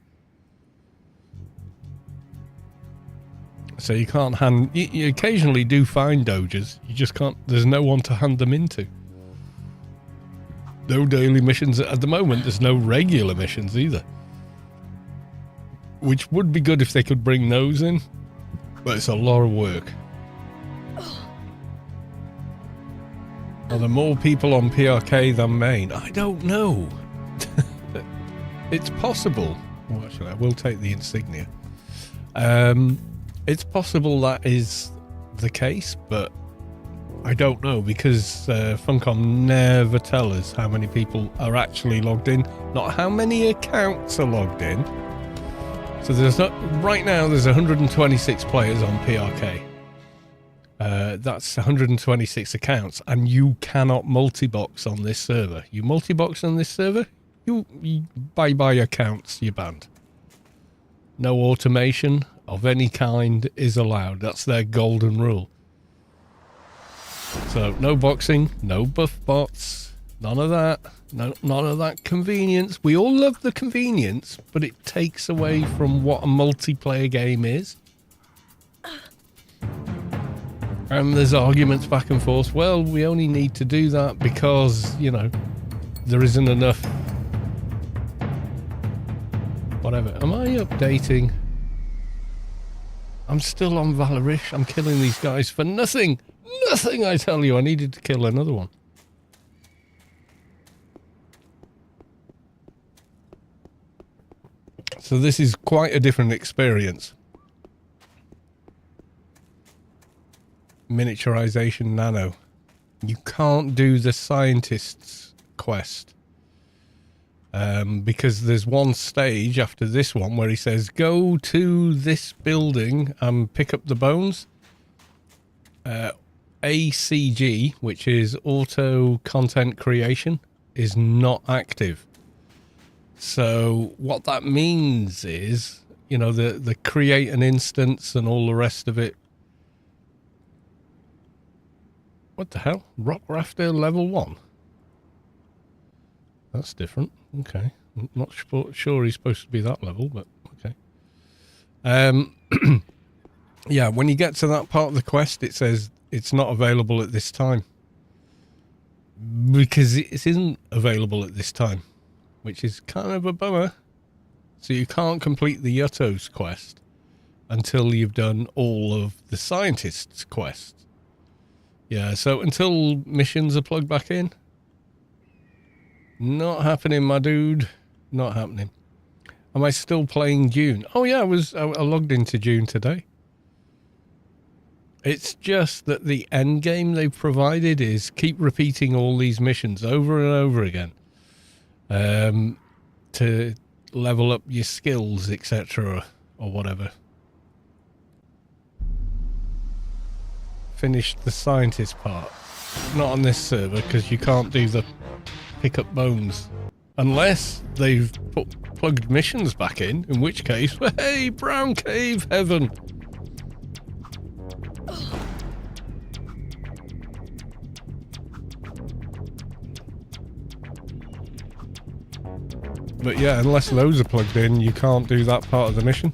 S1: So you can't hand... You occasionally do find dojas, you just can't... There's no one to hand them into. No daily missions. At the moment, there's no regular missions either. Which would be good if they could bring those in, but it's a lot of work. Are there more people on PRK than main? I don't know. It's possible. Well, actually, I will take the insignia. It's possible that is the case, but I don't know because Funcom never tell us how many people are actually logged in, not how many accounts are logged in. So there's not right now. There's 126 players on PRK. That's 126 accounts, and you cannot multi-box on this server. You multi-box on this server, you bye-bye accounts, you're banned. No automation of any kind is allowed. That's their golden rule. So no boxing, no buff bots, none of that. No, none of that convenience. We all love the convenience, but it takes away from what a multiplayer game is. And there's arguments back and forth. Well, we only need to do that because, you know, there isn't enough. Whatever. Am I updating? I'm still on Valorish. I'm killing these guys for nothing. Nothing, I tell you. I needed to kill another one. So this is quite a different experience. Miniaturization nano. You can't do the scientist's quest because there's one stage after this one where he says go to this building and pick up the bones. ACG, which is auto content creation, is not active. So what that means is, you know, the create an instance and all the rest of it. What the hell? Rock Rafter level 1? That's different. Okay. I'm not sure he's supposed to be that level, but okay. Yeah, when you get to that part of the quest, it says it's not available at this time. Because it isn't available at this time, which is kind of a bummer. So you can't complete the Yutto's quest until you've done all of the scientist's quests. Yeah, so until missions are plugged back in, not happening, my dude. Not happening. Am I still playing Dune? Oh yeah, I logged into Dune today. It's just that the end game they've provided is keep repeating all these missions over and over again to level up your skills, etc. or whatever. Finished the scientist part. Not on this server because you can't do the pick up bones unless they've plugged missions back in which case, hey, brown cave heaven. But yeah, unless those are plugged in, you can't do that part of the mission.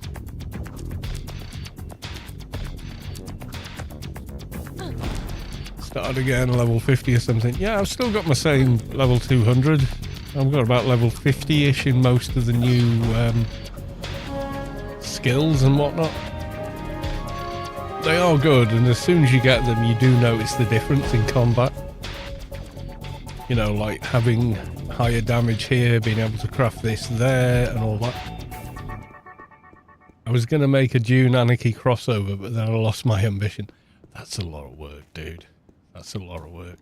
S1: Start again, level 50 or something. Yeah, I've still got my same level 200. I've got about level 50-ish in most of the new skills and whatnot. They are good, and as soon as you get them, you do notice the difference in combat. You know, like having higher damage here, being able to craft this there, and all that. I was going to make a Dune Anarchy crossover, but then I lost my ambition. That's a lot of work, dude. That's a lot of work.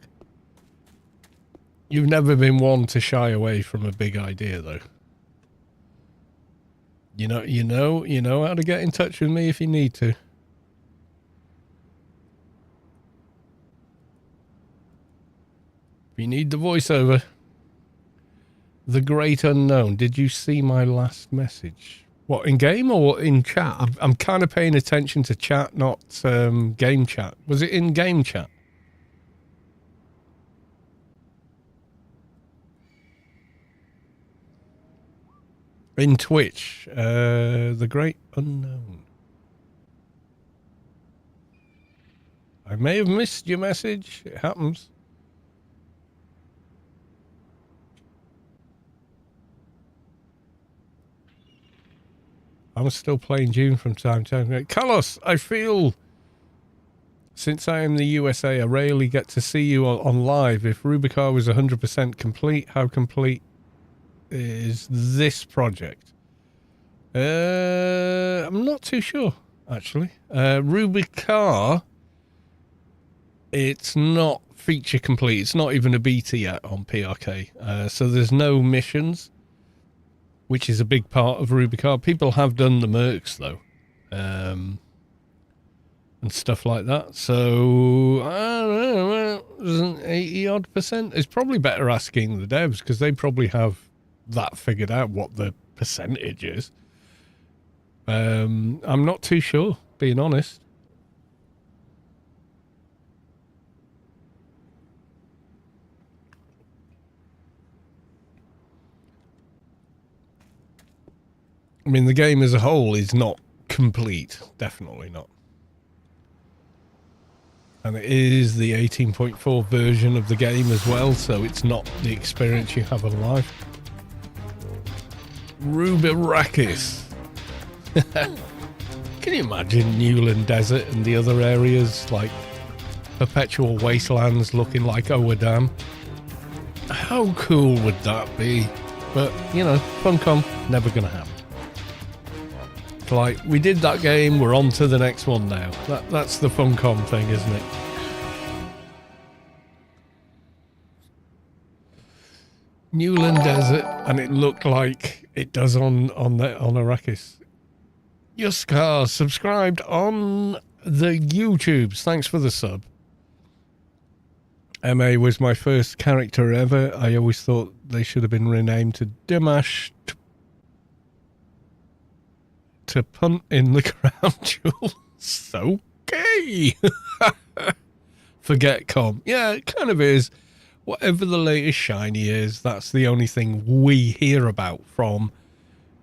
S1: You've never been one to shy away from a big idea, though. You know how to get in touch with me if you need to. If you need the voiceover. The Great Unknown. Did you see my last message? What, in game or in chat? I'm kind of paying attention to chat, not game chat. Was it in game chat? In Twitch. The Great Unknown. I may have missed your message. It happens. I'm still playing Dune from time to time. Carlos, I feel, since I am the USA, I rarely get to see you on live. If Rubi-ka was 100% complete, how complete is this project? I'm not too sure, actually. Rubi-ka, it's not feature complete. It's not even a beta yet on PRK. So there's no missions, which is a big part of Rubi-ka. People have done the mercs, though, and stuff like that. So, I don't know, 80-odd%. It's probably better asking the devs, because they probably have that figured out, what the percentage is. I'm not too sure, being honest. I mean, the game as a whole is not complete. Definitely not. And it is the 18.4 version of the game as well, so it's not the experience you have on live. Rubi-Rakis. Can you imagine Newland Desert and the other areas, like perpetual wastelands looking like Owerdam? How cool would that be? But, you know, Funcom, never gonna happen. Like, we did that game, we're on to the next one now. That's the Funcom thing, isn't it? Newland Desert, and it looked like it does on Arrakis. Yuskar subscribed on the YouTubes. Thanks for the sub. MA was my first character ever. I always thought they should have been renamed to Dimash to punt in the crown jewels. Okay. Forget com. Yeah, it kind of is. whatever the latest shiny is, that's the only thing we hear about from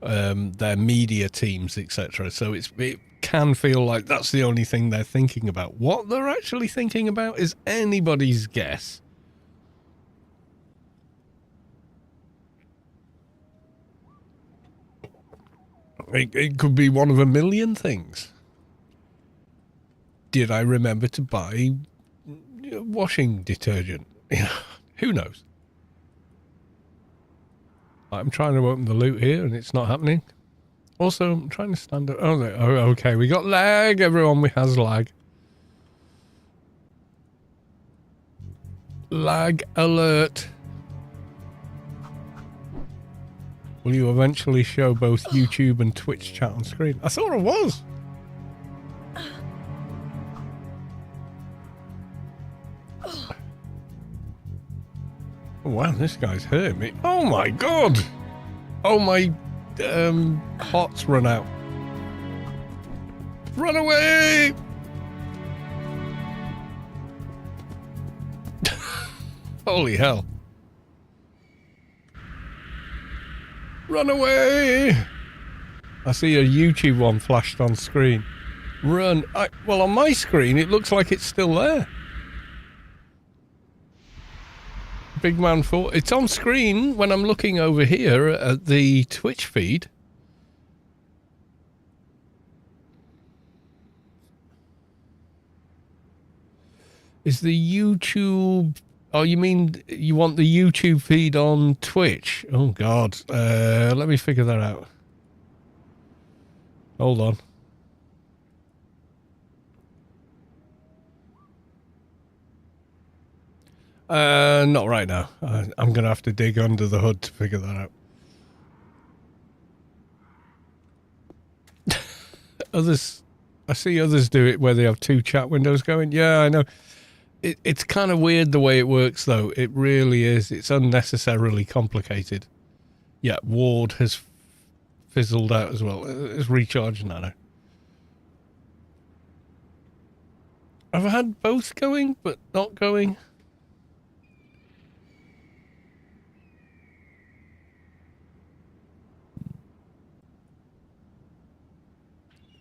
S1: their media teams, etc. So it can feel like that's the only thing they're thinking about. What they're actually thinking about is anybody's guess. It could be one of a million things. Did I remember to buy washing detergent? Who knows? I'm trying to open the loot here and it's not happening. Also, I'm trying to stand up. Oh, okay. We got lag, everyone. We has lag. Lag alert. Will you eventually show both YouTube and Twitch chat on screen? I thought it was. Oh, wow, this guy's hurting me. Oh my god! Oh, my hots run out. Run away! Holy hell. Run away! I see a YouTube one flashed on screen. Run. Well, on my screen, it looks like it's still there. Big Man 4. It's on screen when I'm looking over here at the Twitch feed. Is the YouTube... Oh, you mean you want the YouTube feed on Twitch? Oh, God. Let me figure that out. Hold on. Not right now. I'm going to have to dig under the hood to figure that out. I see others do it where they have two chat windows going. Yeah, I know. It's kind of weird the way it works, though. It really is. It's unnecessarily complicated. Yeah, Ward has fizzled out as well. It's recharged now. I've had both going, but not going.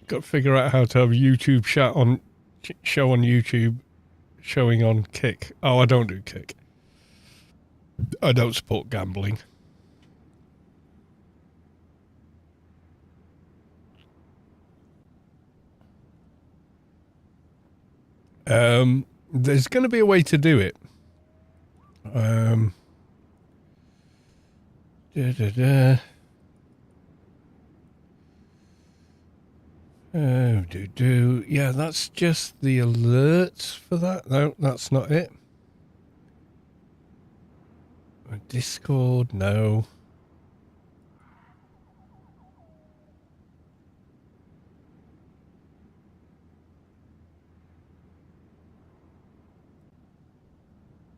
S1: Got to figure out how to have YouTube chat on show on YouTube, showing on Kick. Oh, I don't do Kick. I don't support gambling. There's going to be a way to do it. Yeah, that's just the alerts for that. No, that's not it. Discord, no.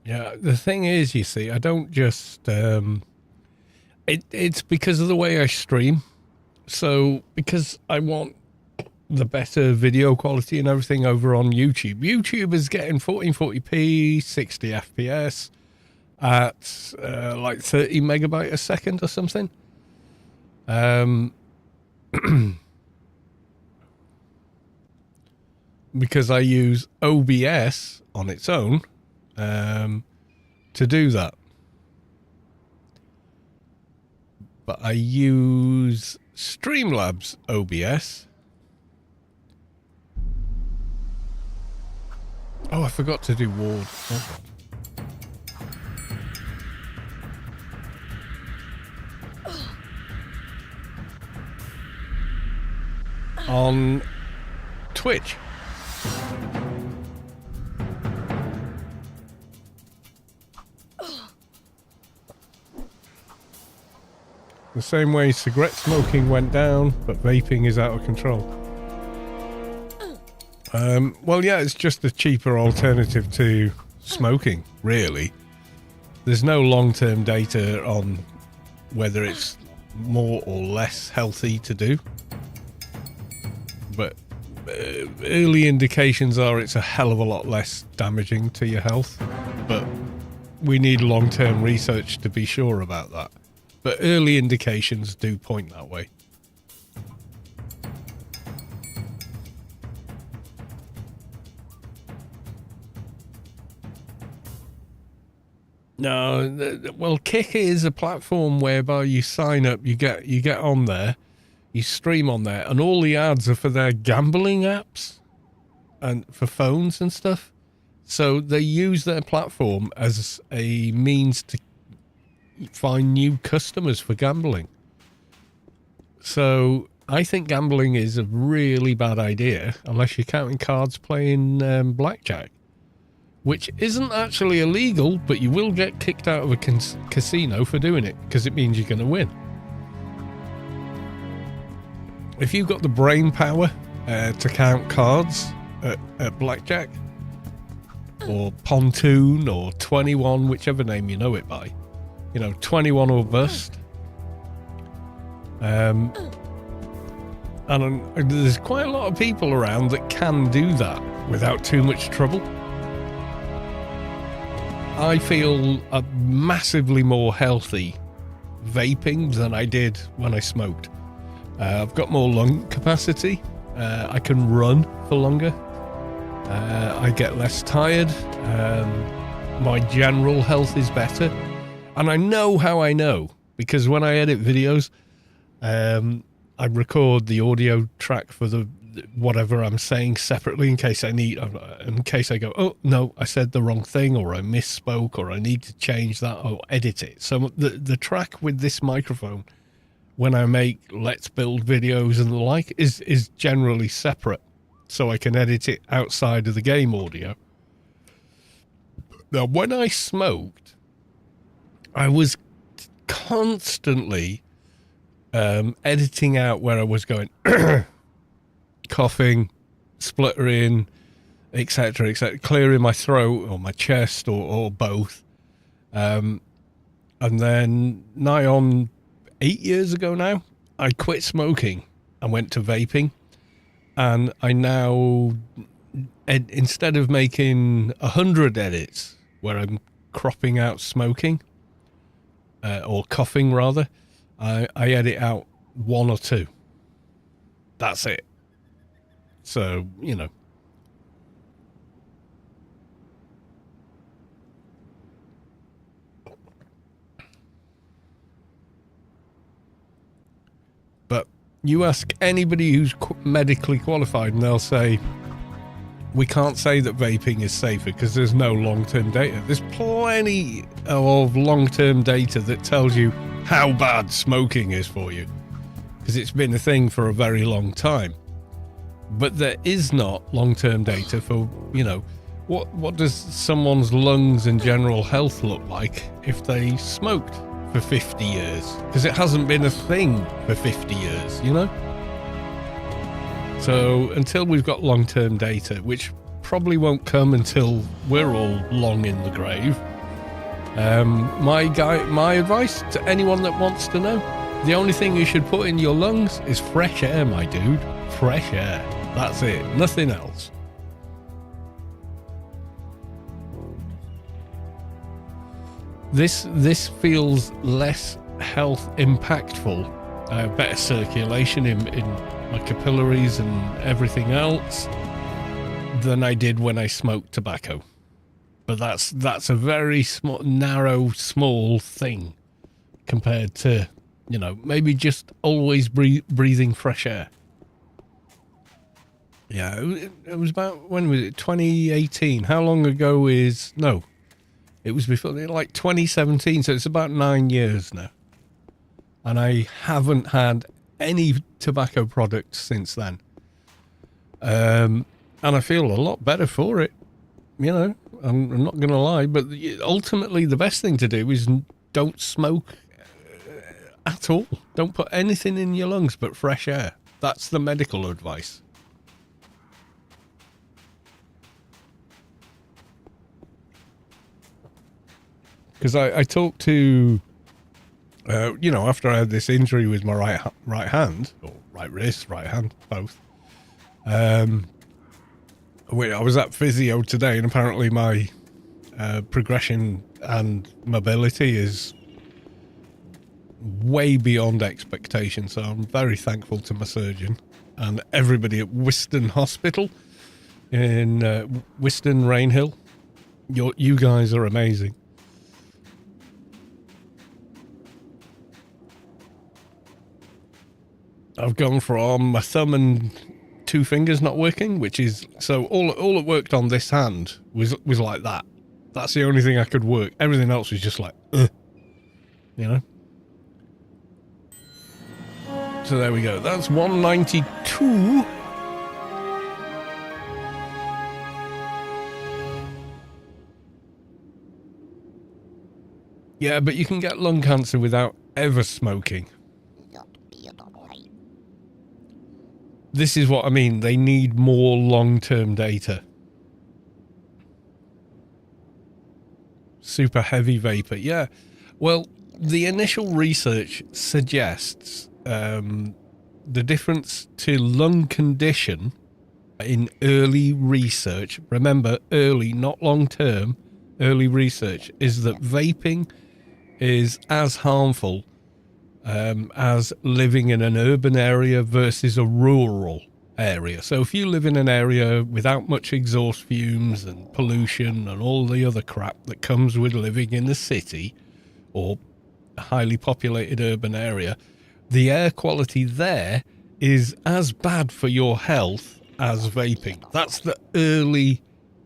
S1: Yeah, the thing is, you see, I don't just... It's because of the way I stream. So, because I want the better video quality and everything over on YouTube. YouTube is getting 1440p, 60 FPS at like 30 megabyte a second or something. Because I use OBS on its own to do that. But I use Streamlabs OBS. Oh, I forgot to do Ward. Oh. On Twitch. The same way cigarette smoking went down, but vaping is out of control. Well, yeah, it's just a cheaper alternative to smoking, really. There's no long-term data on whether it's more or less healthy to do. But early indications are it's a hell of a lot less damaging to your health. But we need long-term research to be sure about that. But early indications do point that way. No, well, Kick is a platform whereby you sign up, you get on there, you stream on there, and all the ads are for their gambling apps and for phones and stuff. So they use their platform as a means to find new customers for gambling. So I think gambling is a really bad idea unless you're counting cards playing blackjack, which isn't actually illegal, but you will get kicked out of a casino for doing it because it means you're going to win. If you've got the brain power to count cards at blackjack or pontoon or 21, whichever name you know it by, 21 or bust. And there's quite a lot of people around that can do that without too much trouble. I feel massively more healthy vaping than I did when I smoked. I've got more lung capacity. I can run for longer. I get less tired. My general health is better. And I know how I know, because when I edit videos, I record the audio track for the whatever I'm saying separately in case I go, oh no, I said the wrong thing, or I misspoke, or I need to change that, or edit it. So the track with this microphone, when I make Let's Build videos and the like, is generally separate, so I can edit it outside of the game audio. Now, when I smoked, I was constantly editing out where I was going coughing, spluttering, etc., clearing my throat or my chest or both. And then nigh on 8 years ago now, I quit smoking and went to vaping. And I now, instead of making 100 edits where I'm cropping out smoking, or coughing rather, I edit out 1 or 2. That's it. So, But you ask anybody who's medically qualified and they'll say, we can't say that vaping is safer because there's no long-term data. There's plenty of long-term data that tells you how bad smoking is for you, because it's been a thing for a very long time. But there is not long-term data for, what does someone's lungs and general health look like if they smoked for 50 years? Because it hasn't been a thing for 50 years, So until we've got long-term data, which probably won't come until we're all long in the grave, my advice to anyone that wants to know, the only thing you should put in your lungs is fresh air, my dude. Fresh air. That's it. Nothing else. This feels less health impactful. Better circulation in my capillaries and everything else than I did when I smoked tobacco. But that's a very small, narrow, small thing compared to, maybe just always breathing fresh air. Yeah, it was about, when was it? 2018. How long ago no, it was before, like 2017. So it's about 9 years now. And I haven't had any tobacco products since then. And I feel a lot better for it. I'm not going to lie, but ultimately the best thing to do is don't smoke at all. Don't put anything in your lungs but fresh air. That's the medical advice. Because I talked to, after I had this injury with my right hand, or right wrist, right hand, both. I was at physio today, and apparently my progression and mobility is way beyond expectation. So I'm very thankful to my surgeon and everybody at Whiston Hospital in Whiston Rainhill. You guys are amazing. I've gone from my thumb and 2 fingers not working, which is so all it worked on this hand was like that. That's the only thing I could work. Everything else was just like, you know. So there we go. That's 192. Yeah, but you can get lung cancer without ever smoking. This is what I mean. They need more long-term data. Super heavy vapor. Yeah. Well, the initial research suggests the difference to lung condition in early research. Remember, early, not long-term. Early research is that vaping is as harmful as living in an urban area versus a rural area. So if you live in an area without much exhaust fumes and pollution and all the other crap that comes with living in the city or a highly populated urban area, the air quality there is as bad for your health as vaping. That's the early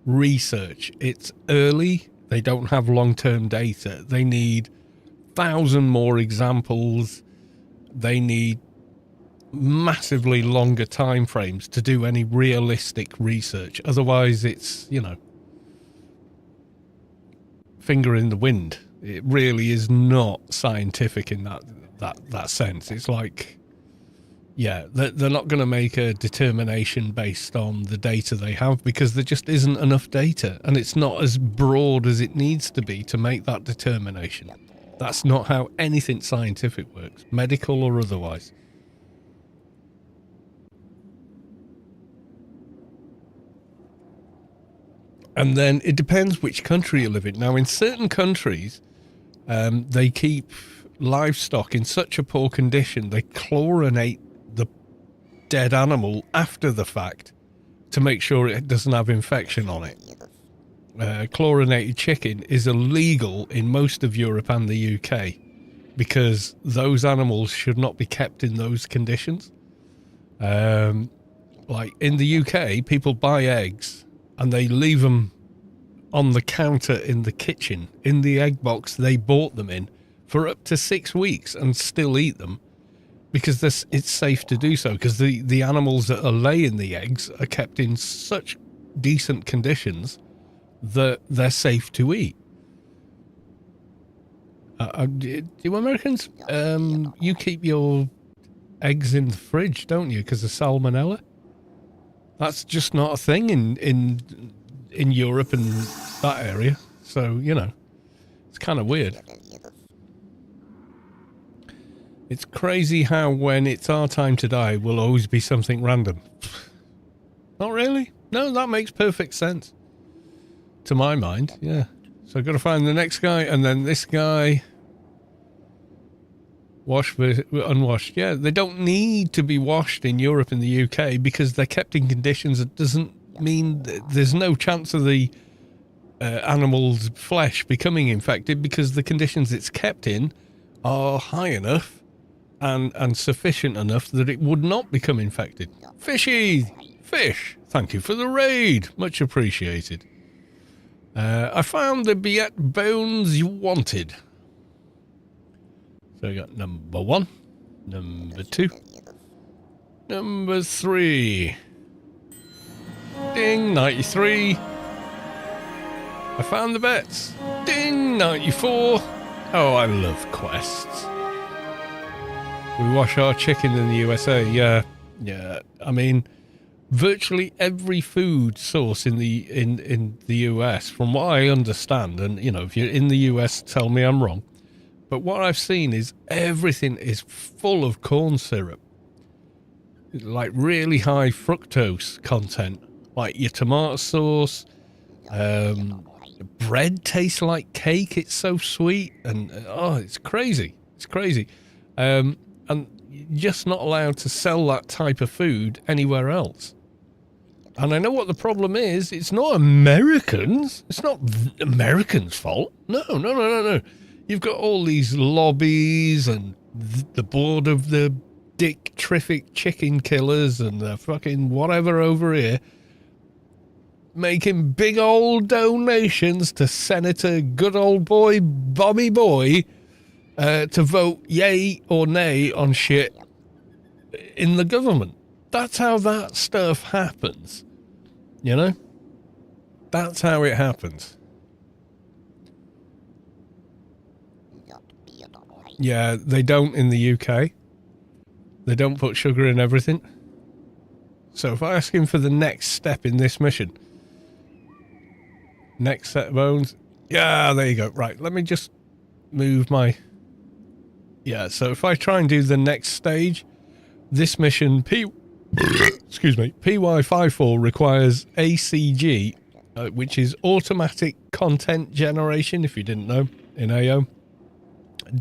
S1: research. It's early. They don't have long-term data. They need 1,000 more examples. They need massively longer time frames to do any realistic research. Otherwise, it's, you know, finger in the wind. It really is not scientific in that sense. It's like, yeah, they're not going to make a determination based on the data they have because there just isn't enough data, and it's not as broad as it needs to be to make that determination. That's not how anything scientific works, medical or otherwise. And then it depends which country you live in. Now, in certain countries, they keep livestock in such a poor condition, they chlorinate the dead animal after the fact to make sure it doesn't have infection on it. Chlorinated chicken is illegal in most of Europe and the UK because those animals should not be kept in those conditions. Like in the UK, people buy eggs and they leave them on the counter in the kitchen, in the egg box they bought them in, for up to 6 weeks and still eat them because it's safe to do so, because the animals that are laying the eggs are kept in such decent conditions that they're safe to eat. Do Americans, you keep your eggs in the fridge, don't you, because of salmonella? That's just not a thing in Europe and that area. So, you know, it's kind of weird. It's crazy how when it's our time to die, will always be something random. Not really. No, that makes perfect sense. To my mind, yeah. So I've got to find the next guy, and then this guy. Washed versus unwashed. Yeah, they don't need to be washed in Europe and the UK because they're kept in conditions that doesn't mean there's no chance of the animal's flesh becoming infected because the conditions it's kept in are high enough and sufficient enough that it would not become infected. Fishy! Fish! Thank you for the raid. Much appreciated. I found the Biet bones you wanted. So we got number 1, number 2, number 3. Ding, 93. I found the bets. Ding, 94. Oh, I love quests. We wash our chicken in the USA. Yeah. I mean, virtually every food source in the US, from what I understand, and you know, if you're in the US, tell me I'm wrong. But what I've seen is everything is full of corn syrup, like really high fructose content, like your tomato sauce, The bread tastes like cake. It's so sweet, and oh, it's crazy. It's crazy. And you're just not allowed to sell that type of food anywhere else. And I know what the problem is. It's not Americans. It's not Americans' fault. No. You've got all these lobbies and the board of the dick-terrific chicken killers and the fucking whatever over here making big old donations to Senator good old boy Bobby Boy to vote yay or nay on shit in the government. That's how that stuff happens. You know? That's how it happens. Yeah, they don't in the UK. They don't put sugar in everything. So if I ask him for the next step in this mission, next set of bones, yeah, there you go. Right, let me just move my... Yeah, so if I try and do the next stage, this mission, excuse me, PY54 requires ACG, which is automatic content generation, if you didn't know, in AO.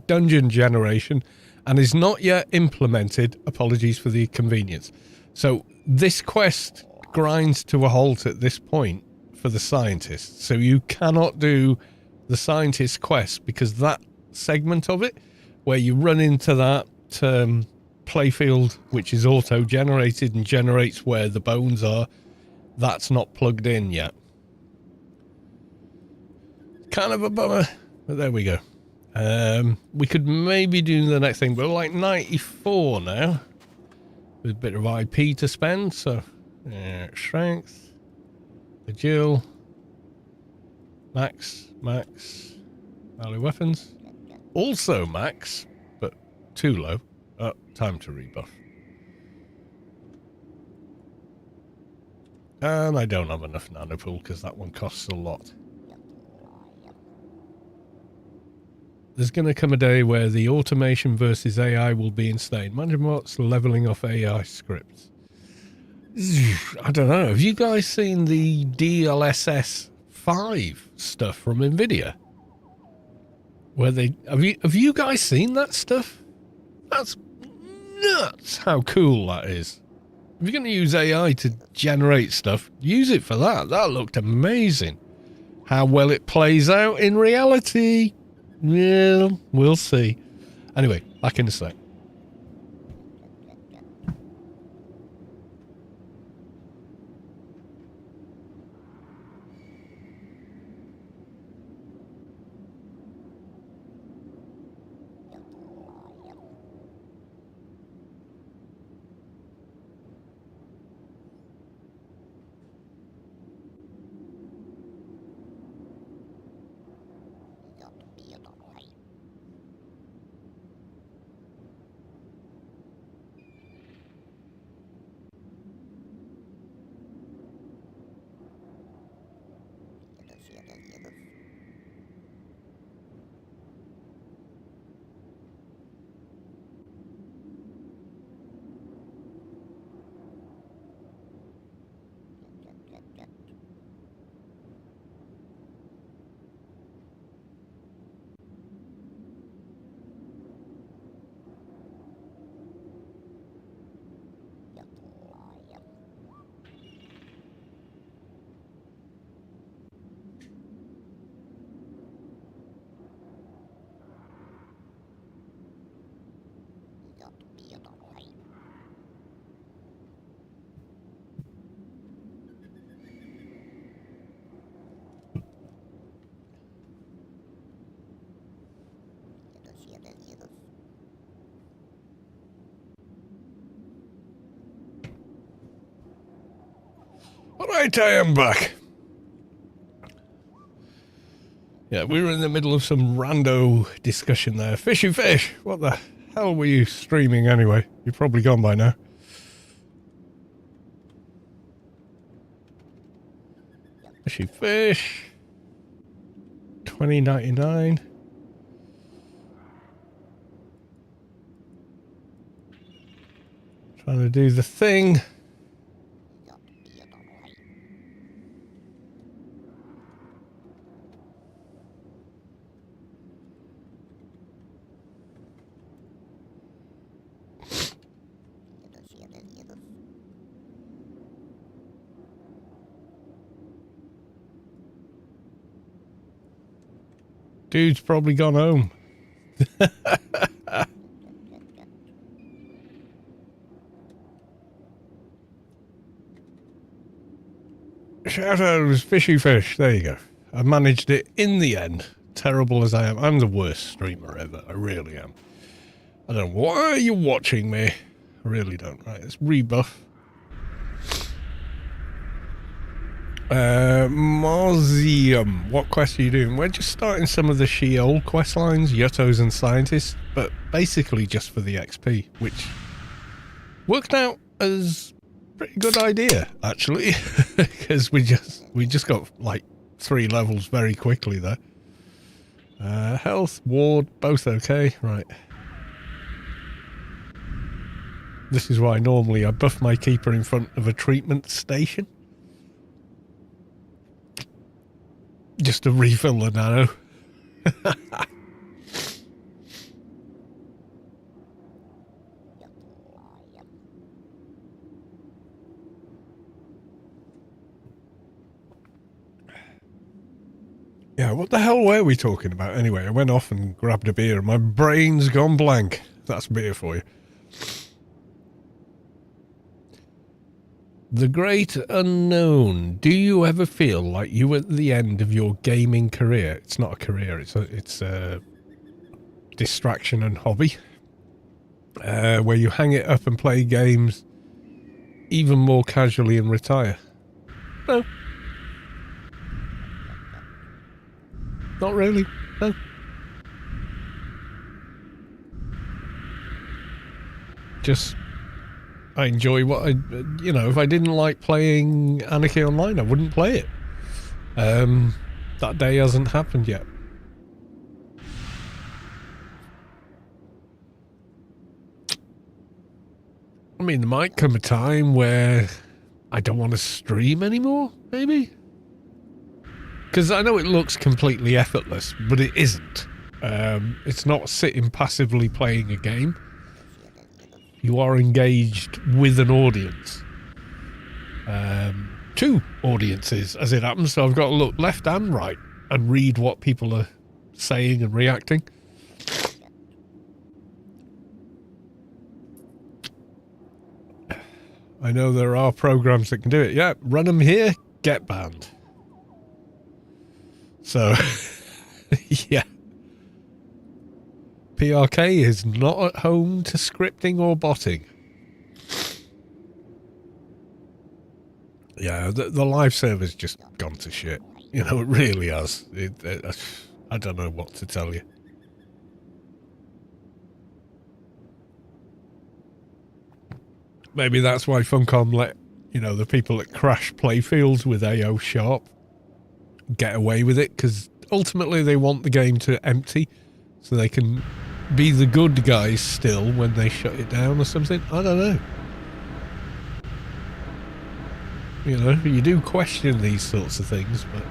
S1: Dungeon generation, and is not yet implemented. Apologies for the inconvenience. So this quest grinds to a halt at this point for the scientists. So you cannot do the scientist quest because that segment of it, where you run into that playfield, which is auto-generated and generates where the bones are, that's not plugged in yet. Kind of a bummer, but there we go. We could maybe do the next thing, but we're like 94 now. With a bit of IP to spend, so strength, agile, max, value weapons. Also max, but too low. Oh, time to rebuff. And I don't have enough nanopool because that one costs a lot. There's going to come a day where the automation versus AI will be insane. Imagine what's leveling off AI scripts. I don't know. Have you guys seen the DLSS 5 stuff from NVIDIA? Where they have you guys seen that stuff? That's nuts how cool that is. If you're going to use AI to generate stuff, use it for that. That looked amazing. How well it plays out in reality. Yeah, we'll see. Anyway, back in a sec. Alright, I am back. Yeah, we were in the middle of some rando discussion there. Fishy fish! What the hell were you streaming anyway? You're probably gone by now. Fishy fish. 20.99. Trying to do the thing. Dude's probably gone home. Shadows, fishy fish. There you go. I managed it in the end. Terrible as I am. I'm the worst streamer ever. I really am. I don't know. Why are you watching me? I really don't. Right, let's rebuff. Mauseum. What quest are you doing? We're just starting some of the Sheol quest lines, Yuttos and Scientists, but basically just for the XP, which worked out as a pretty good idea, actually, because we just got like 3 levels very quickly there. Health, ward, both okay, right. This is why normally I buff my keeper in front of a treatment station. Just to refill the nano. Yeah, what the hell were we talking about? Anyway, I went off and grabbed a beer and my brain's gone blank. That's beer for you. The great unknown. Do you ever feel like you at the end of your gaming career? It's not a career, it's a distraction and hobby. Where you hang it up and play games even more casually and retire? No. Not really, no. Just, I enjoy what you know, if I didn't like playing Anarchy Online, I wouldn't play it. That day hasn't happened yet. I mean, there might come a time where I don't want to stream anymore, maybe? Because I know it looks completely effortless, but it isn't. It's not sitting passively playing a game. You are engaged with an audience. 2 audiences, as it happens, so I've got to look left and right and read what people are saying and reacting. I know there are programs that can do it. Yeah, run them here, get banned. So, yeah. PRK is not at home to scripting or botting. Yeah, the live server's just gone to shit. You know, it really has. I don't know what to tell you. Maybe that's why Funcom let, you know, the people at Crash Playfields with AO Sharp get away with it, because ultimately they want the game to empty so they can be the good guys still when they shut it down or something. I don't know. You know, you do question these sorts of things, but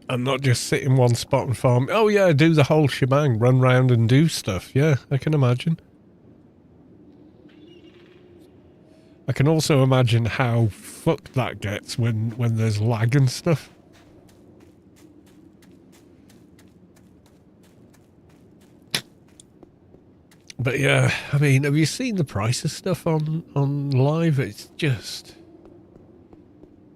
S1: and not just sit in one spot and farm. Oh yeah, do the whole shebang, run round and do stuff. Yeah, I can imagine. I can also imagine how fucked that gets when there's lag and stuff. But yeah, I mean, have you seen the price of stuff on live? It's just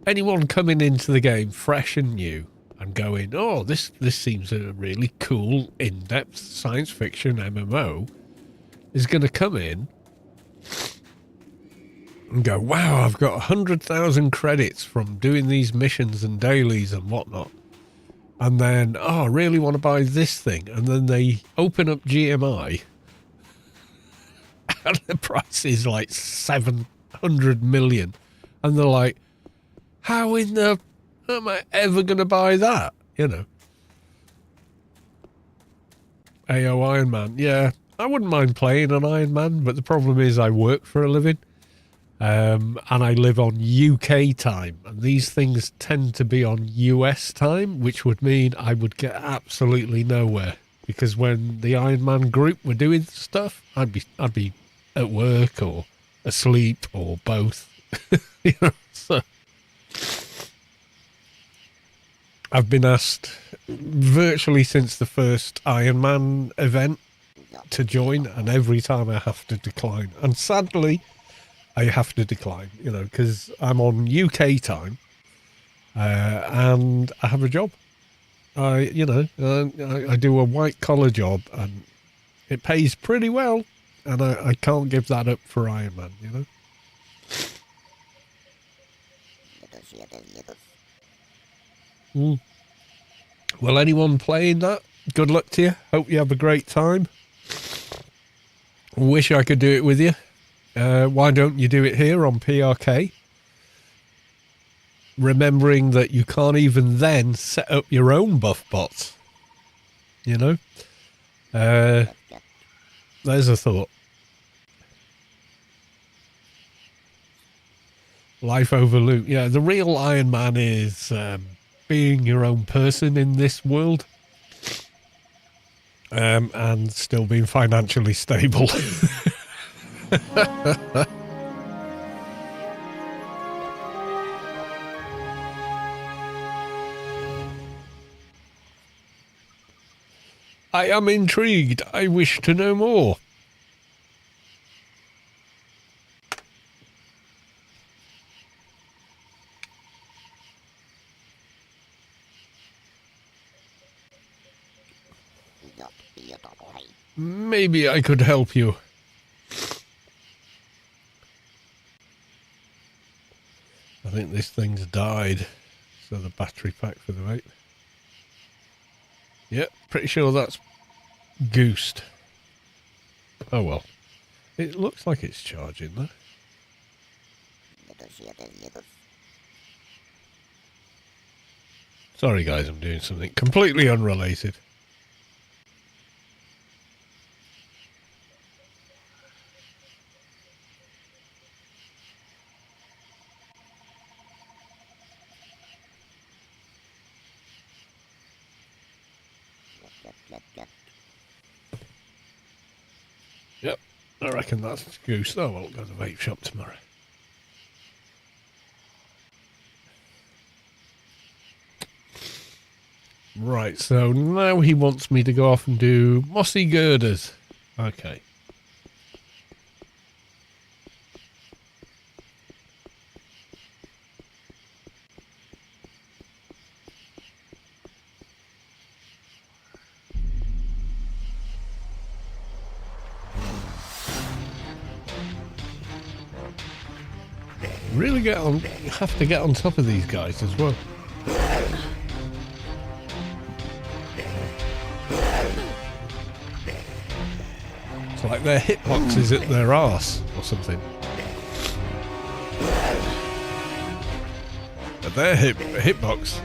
S1: anyone coming into the game fresh and new and going, oh, this seems a really cool, in-depth science fiction MMO, is going to come in and go, wow, I've got 100,000 credits from doing these missions and dailies and whatnot. And then, oh, I really want to buy this thing. And then they open up GMI and the price is like 700 million. And they're like, how in the... am I ever going to buy that? You know. AO Iron Man. Yeah, I wouldn't mind playing an Iron Man, but the problem is I work for a living. And I live on UK time. And these things tend to be on US time, which would mean I would get absolutely nowhere. Because when the Iron Man group were doing stuff, I'd be at work or asleep or both. You know, so... I've been asked virtually since the first Iron Man event to join, and every time I have to decline. And sadly, I have to decline, you know, because I'm on UK time and I have a job. I do a white collar job and it pays pretty well, and I can't give that up for Iron Man, you know. Well, anyone playing that, good luck to you. Hope you have a great time. Wish I could do it with you. Why don't you do it here on PRK? Remembering that you can't even then set up your own buff bots. You know? There's a thought. Life over loot. Yeah, the real Iron Man is being your own person in this world. And still being financially stable. I am intrigued. I wish to know more. Maybe I could help you. I think this thing's died. So the battery pack for the vape. Yep, pretty sure that's goosed. Oh well. It looks like it's charging though. Sorry guys, I'm doing something completely unrelated. Yep, I reckon that's goose. Oh, well, I'll go to the vape shop tomorrow. Right, so now he wants me to go off and do mossy girders. Okay. Really have to get on top of these guys as well. It's like their hitbox is at their arse or something. But their hitbox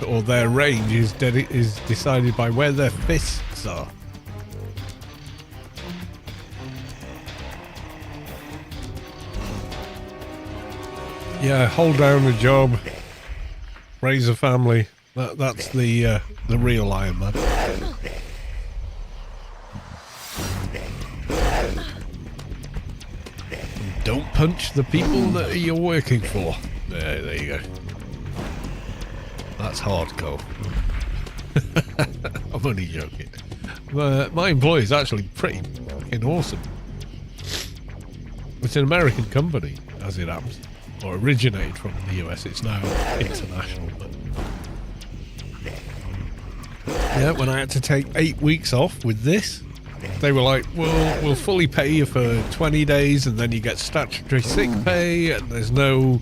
S1: or their range is decided by where their fists are. Yeah, hold down the job, raise a family. That's the real Iron Man. Don't punch the people that you're working for. There you go. That's hardcore. I'm only joking. My employer's actually pretty fucking awesome. It's an American company, as it happens. Or originated from the US, it's now international. But yeah, when I had to take 8 weeks off with this, they were like, well, we'll fully pay you for 20 days and then you get statutory sick pay and there's no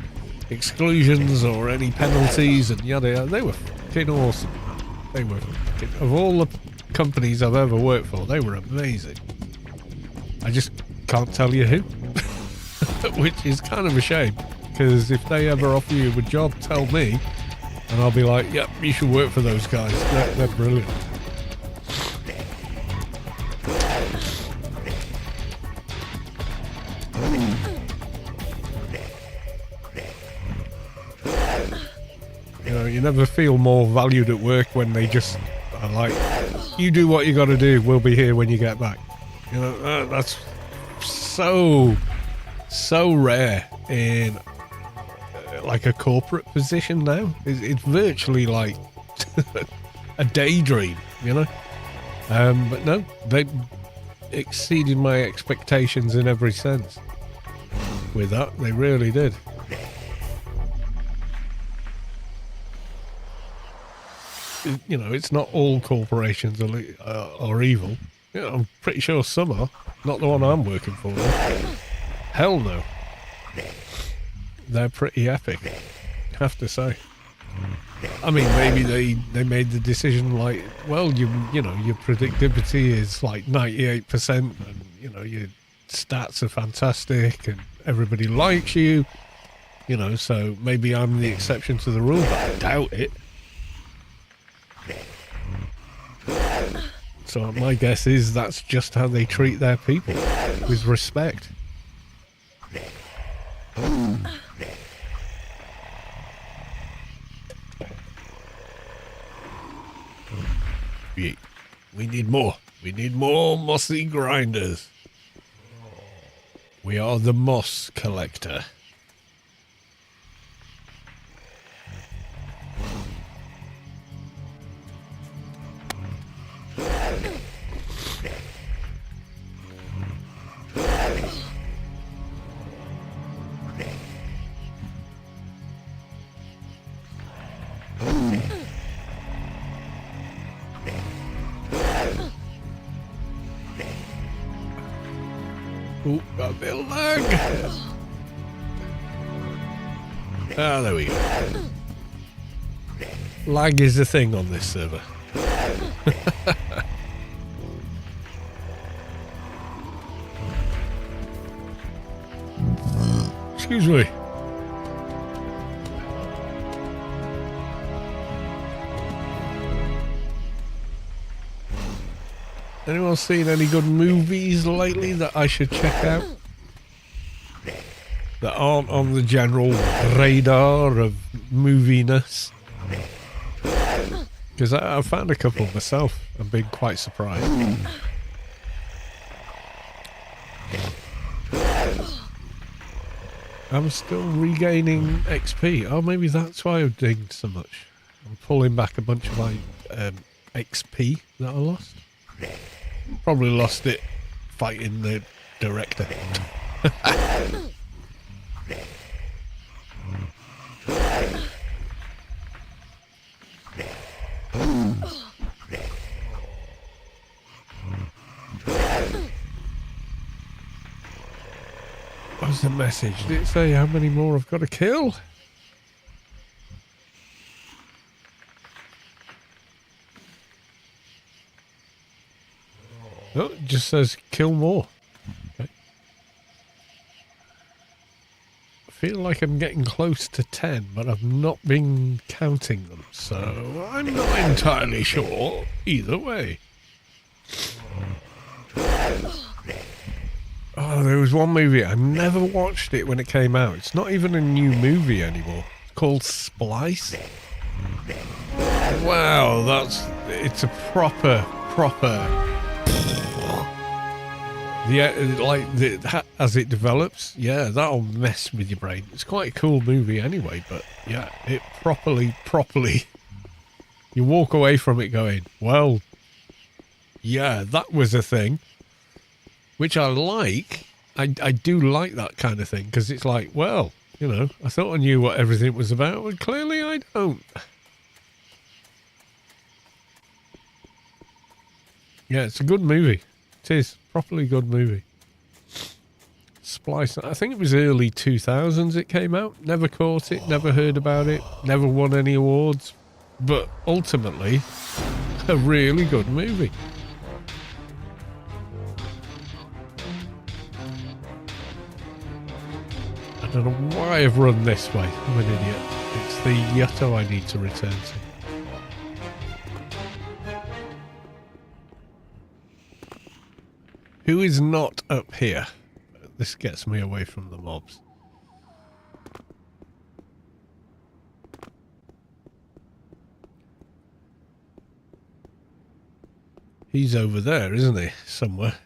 S1: exclusions or any penalties and yada yada. They were fucking awesome. They were fucking, of all the companies I've ever worked for, they were amazing. I just can't tell you who, which is kind of a shame. Because if they ever offer you a job, tell me, and I'll be like, yep, you should work for those guys. They're brilliant. You know, you never feel more valued at work when they just are like, you do what you got to do, we'll be here when you get back. You know, that's so rare in like a corporate position now. It's virtually like just a daydream, you know. But no, they exceeded my expectations in every sense. With that, they really did. You know, it's not all corporations are evil. You know, I'm pretty sure some are. Not the one I'm working for, though. Hell no. They're pretty epic, have to say. I mean, maybe they made the decision like, well, you know, your predictability is like 98%, and you know, your stats are fantastic, and everybody likes you. You know, so maybe I'm the exception to the rule, but I doubt it. So my guess is that's just how they treat their people, with respect. We need more. We need more mossy grinders. We are the moss collector. Ooh, got a bit of lag. Ah, there we go. Lag is a thing on this server. Excuse me. Anyone seen any good movies lately that I should check out? That aren't on the general radar of moviness? Because I found a couple myself and been quite surprised. I'm still regaining XP. Oh, maybe that's why I've dinged so much. I'm pulling back a bunch of my XP that I lost. Probably lost it fighting the director. What's the message? Did it say how many more I've got to kill? Oh, it just says kill more. Okay. I feel like I'm getting close to 10, but I've not been counting them, so I'm not entirely sure either way. Oh, there was one movie, I never watched it when it came out. It's not even a new movie anymore. It's called Splice. Wow, it's a proper as it develops, yeah, that'll mess with your brain. It's quite a cool movie anyway, but yeah, it properly, you walk away from it going, well, yeah, that was a thing, which I like. I do like that kind of thing, because it's like, well, you know, I thought I knew what everything was about, but clearly I don't. Yeah, it's a good movie. It is. Properly good movie. Splice. I think it was early 2000s it came out. Never caught it, never heard about it, never won any awards. But ultimately, a really good movie. I don't know why I've run this way. I'm an idiot. It's the Yutto I need to return to. Who is not up here? This gets me away from the mobs. He's over there, isn't he? Somewhere.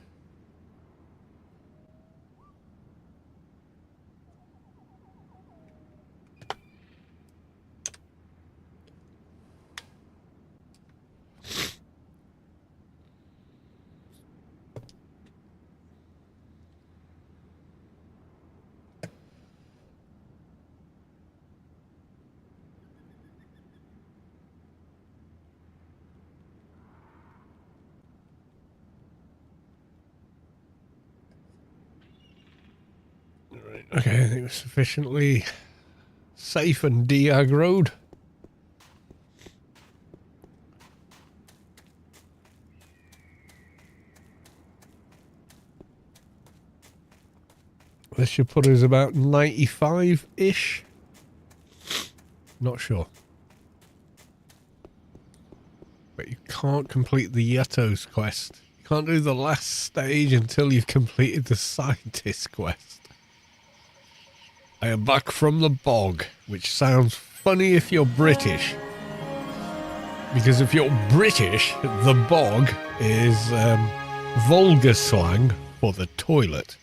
S1: Okay, I think we're sufficiently safe and de-aggroed. This should put us about 95-ish. Not sure. But you can't complete the Yatos quest. You can't do the last stage until you've completed the scientist quest. I am back from the bog, which sounds funny if you're British. Because if you're British, the bog is vulgar slang for the toilet.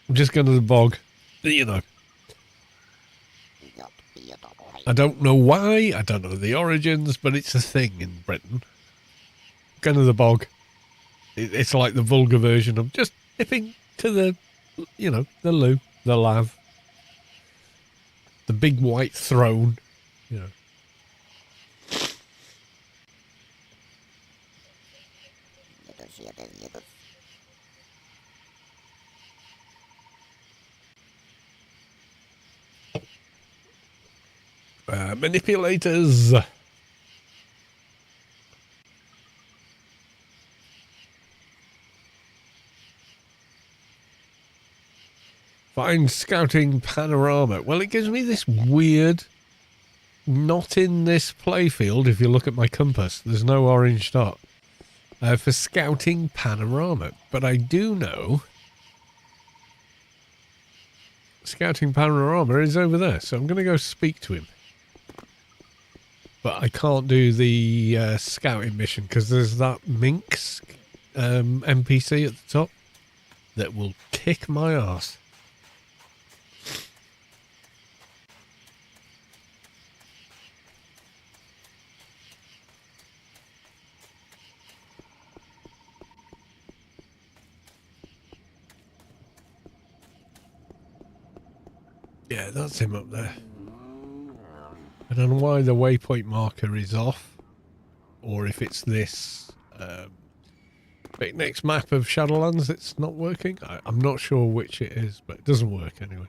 S1: I'm just going to the bog, you know. I don't know why, I don't know the origins, but it's a thing in Britain. Going to the bog. It's like the vulgar version of just nipping to the, you know, the loo, the lav. The big white throne, you know. Manipulators. Find scouting panorama. Well, it gives me this weird, not in this playfield, if you look at my compass, there's no orange dot, for scouting panorama. But I do know scouting panorama is over there, so I'm going to go speak to him. But I can't do the scouting mission because there's that Minx NPC at the top that will kick my ass. Yeah, that's him up there. I don't know why the waypoint marker is off, or if it's this next map of Shadowlands that's not working. I'm not sure which it is, but it doesn't work anyway.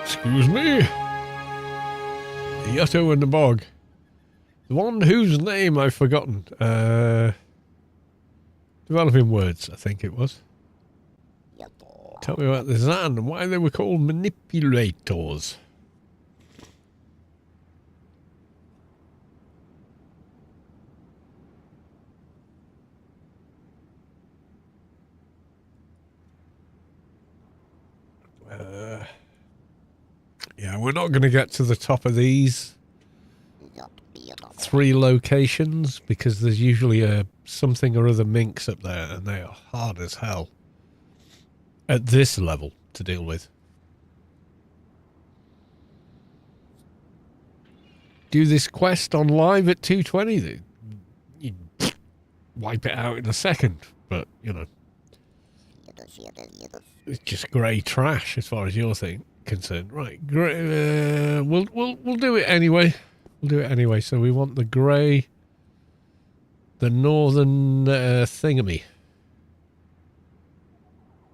S1: Excuse me. The Yato and the Bog. The one whose name I've forgotten. Developing Words, I think it was. Tell me about the Zan and why they were called manipulators. Yeah, we're not going to get to the top of these 3 locations because there's usually a something or other minx up there and they are hard as hell at this level to deal with. Do this quest on live at 2:20, you wipe it out in a second, but you know, it's just grey trash as far as you're concerned. Right, we'll do it anyway. We'll do it anyway. So we want the grey, the northern thingamy.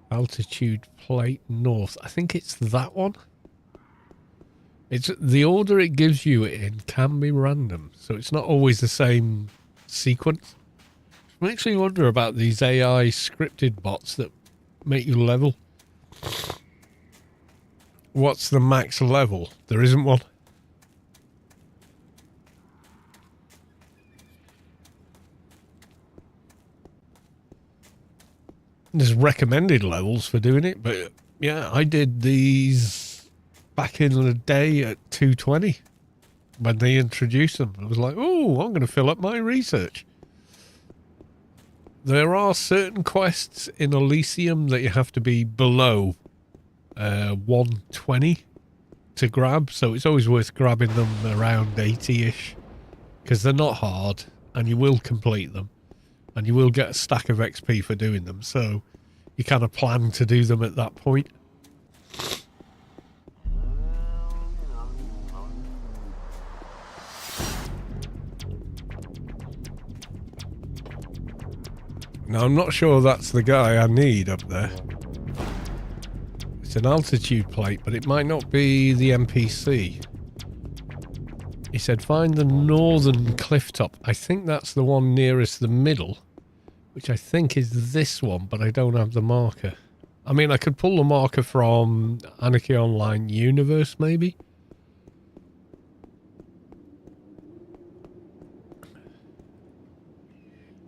S1: Altitude plate north. I think it's that one. It's the order it gives you it in can be random, so it's not always the same sequence. It makes me wonder about these AI scripted bots that make you level. What's the max level? There isn't one. There's recommended levels for doing it, but yeah, I did these back in the day at 2:20 when they introduced them. I was like, oh, I'm going to fill up my research. There are certain quests in Elysium that you have to be below 120 to grab, so it's always worth grabbing them around 80-ish because they're not hard and you will complete them. And you will get a stack of XP for doing them, so you kind of plan to do them at that point.
S2: Now, I'm not sure that's the guy I need up there. It's an altitude plate, but it might not be the NPC. He said, find the northern cliff top. I think that's the one nearest the middle, which I think is this one, but I don't have the marker. I mean, I could pull the marker from Anarchy Online Universe, maybe?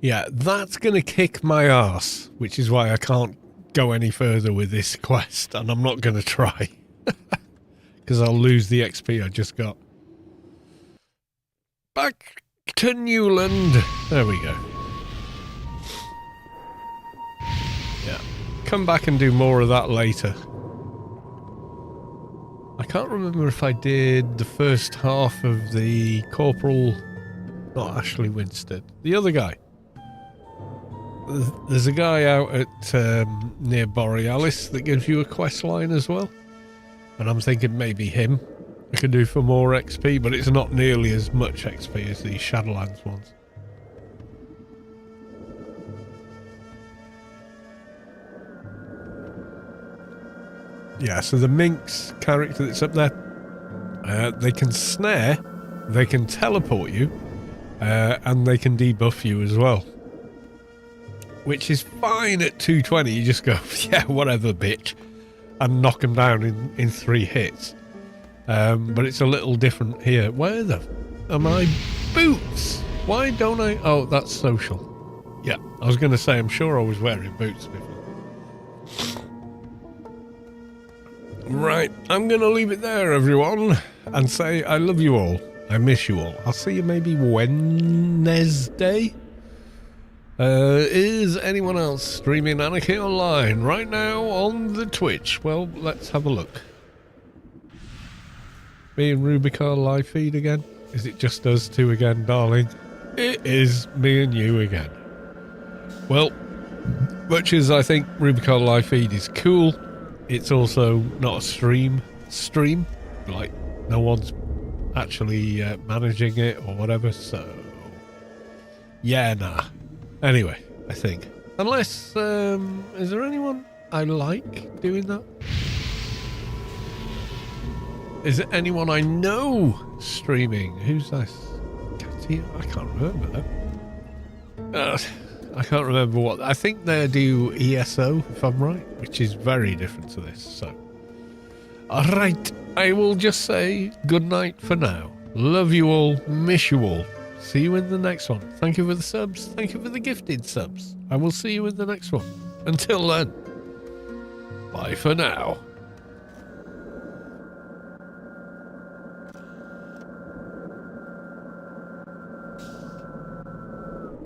S2: Yeah, that's going to kick my ass, which is why I can't go any further with this quest, and I'm not going to try. Because I'll lose the XP I just got. Back to Newland. There we go. Yeah. Come back and do more of that later. I can't remember if I did the first half of the Corporal... Not Ashley Winstead. The other guy. There's a guy out at near Borealis that gives you a quest line as well. And I'm thinking maybe him I could do for more XP, but it's not nearly as much XP as the Shadowlands ones. Yeah, so the Minx character that's up there, they can snare, they can teleport you, and they can debuff you as well. Which is fine at 220, you just go, yeah, whatever, bitch, and knock them down in 3 hits. But it's a little different here. Where the... are my boots? Why don't I... Oh, that's social. Yeah, I was going to say, I'm sure I was wearing boots before. Right, I'm going to leave it there, everyone, and say I love you all. I miss you all. I'll see you maybe Wednesday. Is anyone else streaming Anarchy Online right now on the Twitch? Well, let's have a look. Me and Rubi-ka live feed again? Is it just us two again, darling? It is me and you again. Well, much as I think Rubi-ka live feed is cool, it's also not a stream. Like, no one's actually managing it or whatever, so... yeah, nah. Anyway, I think. Unless, is there anyone I like doing that? Is there anyone I know streaming? Who's this? I can't remember that. I can't remember what. I think they do ESO, if I'm right, which is very different to this. So, alright, I will just say good night for now. Love you all, miss you all. See you in the next one. Thank you for the subs. Thank you for the gifted subs. I will see you in the next one. Until then, bye for now.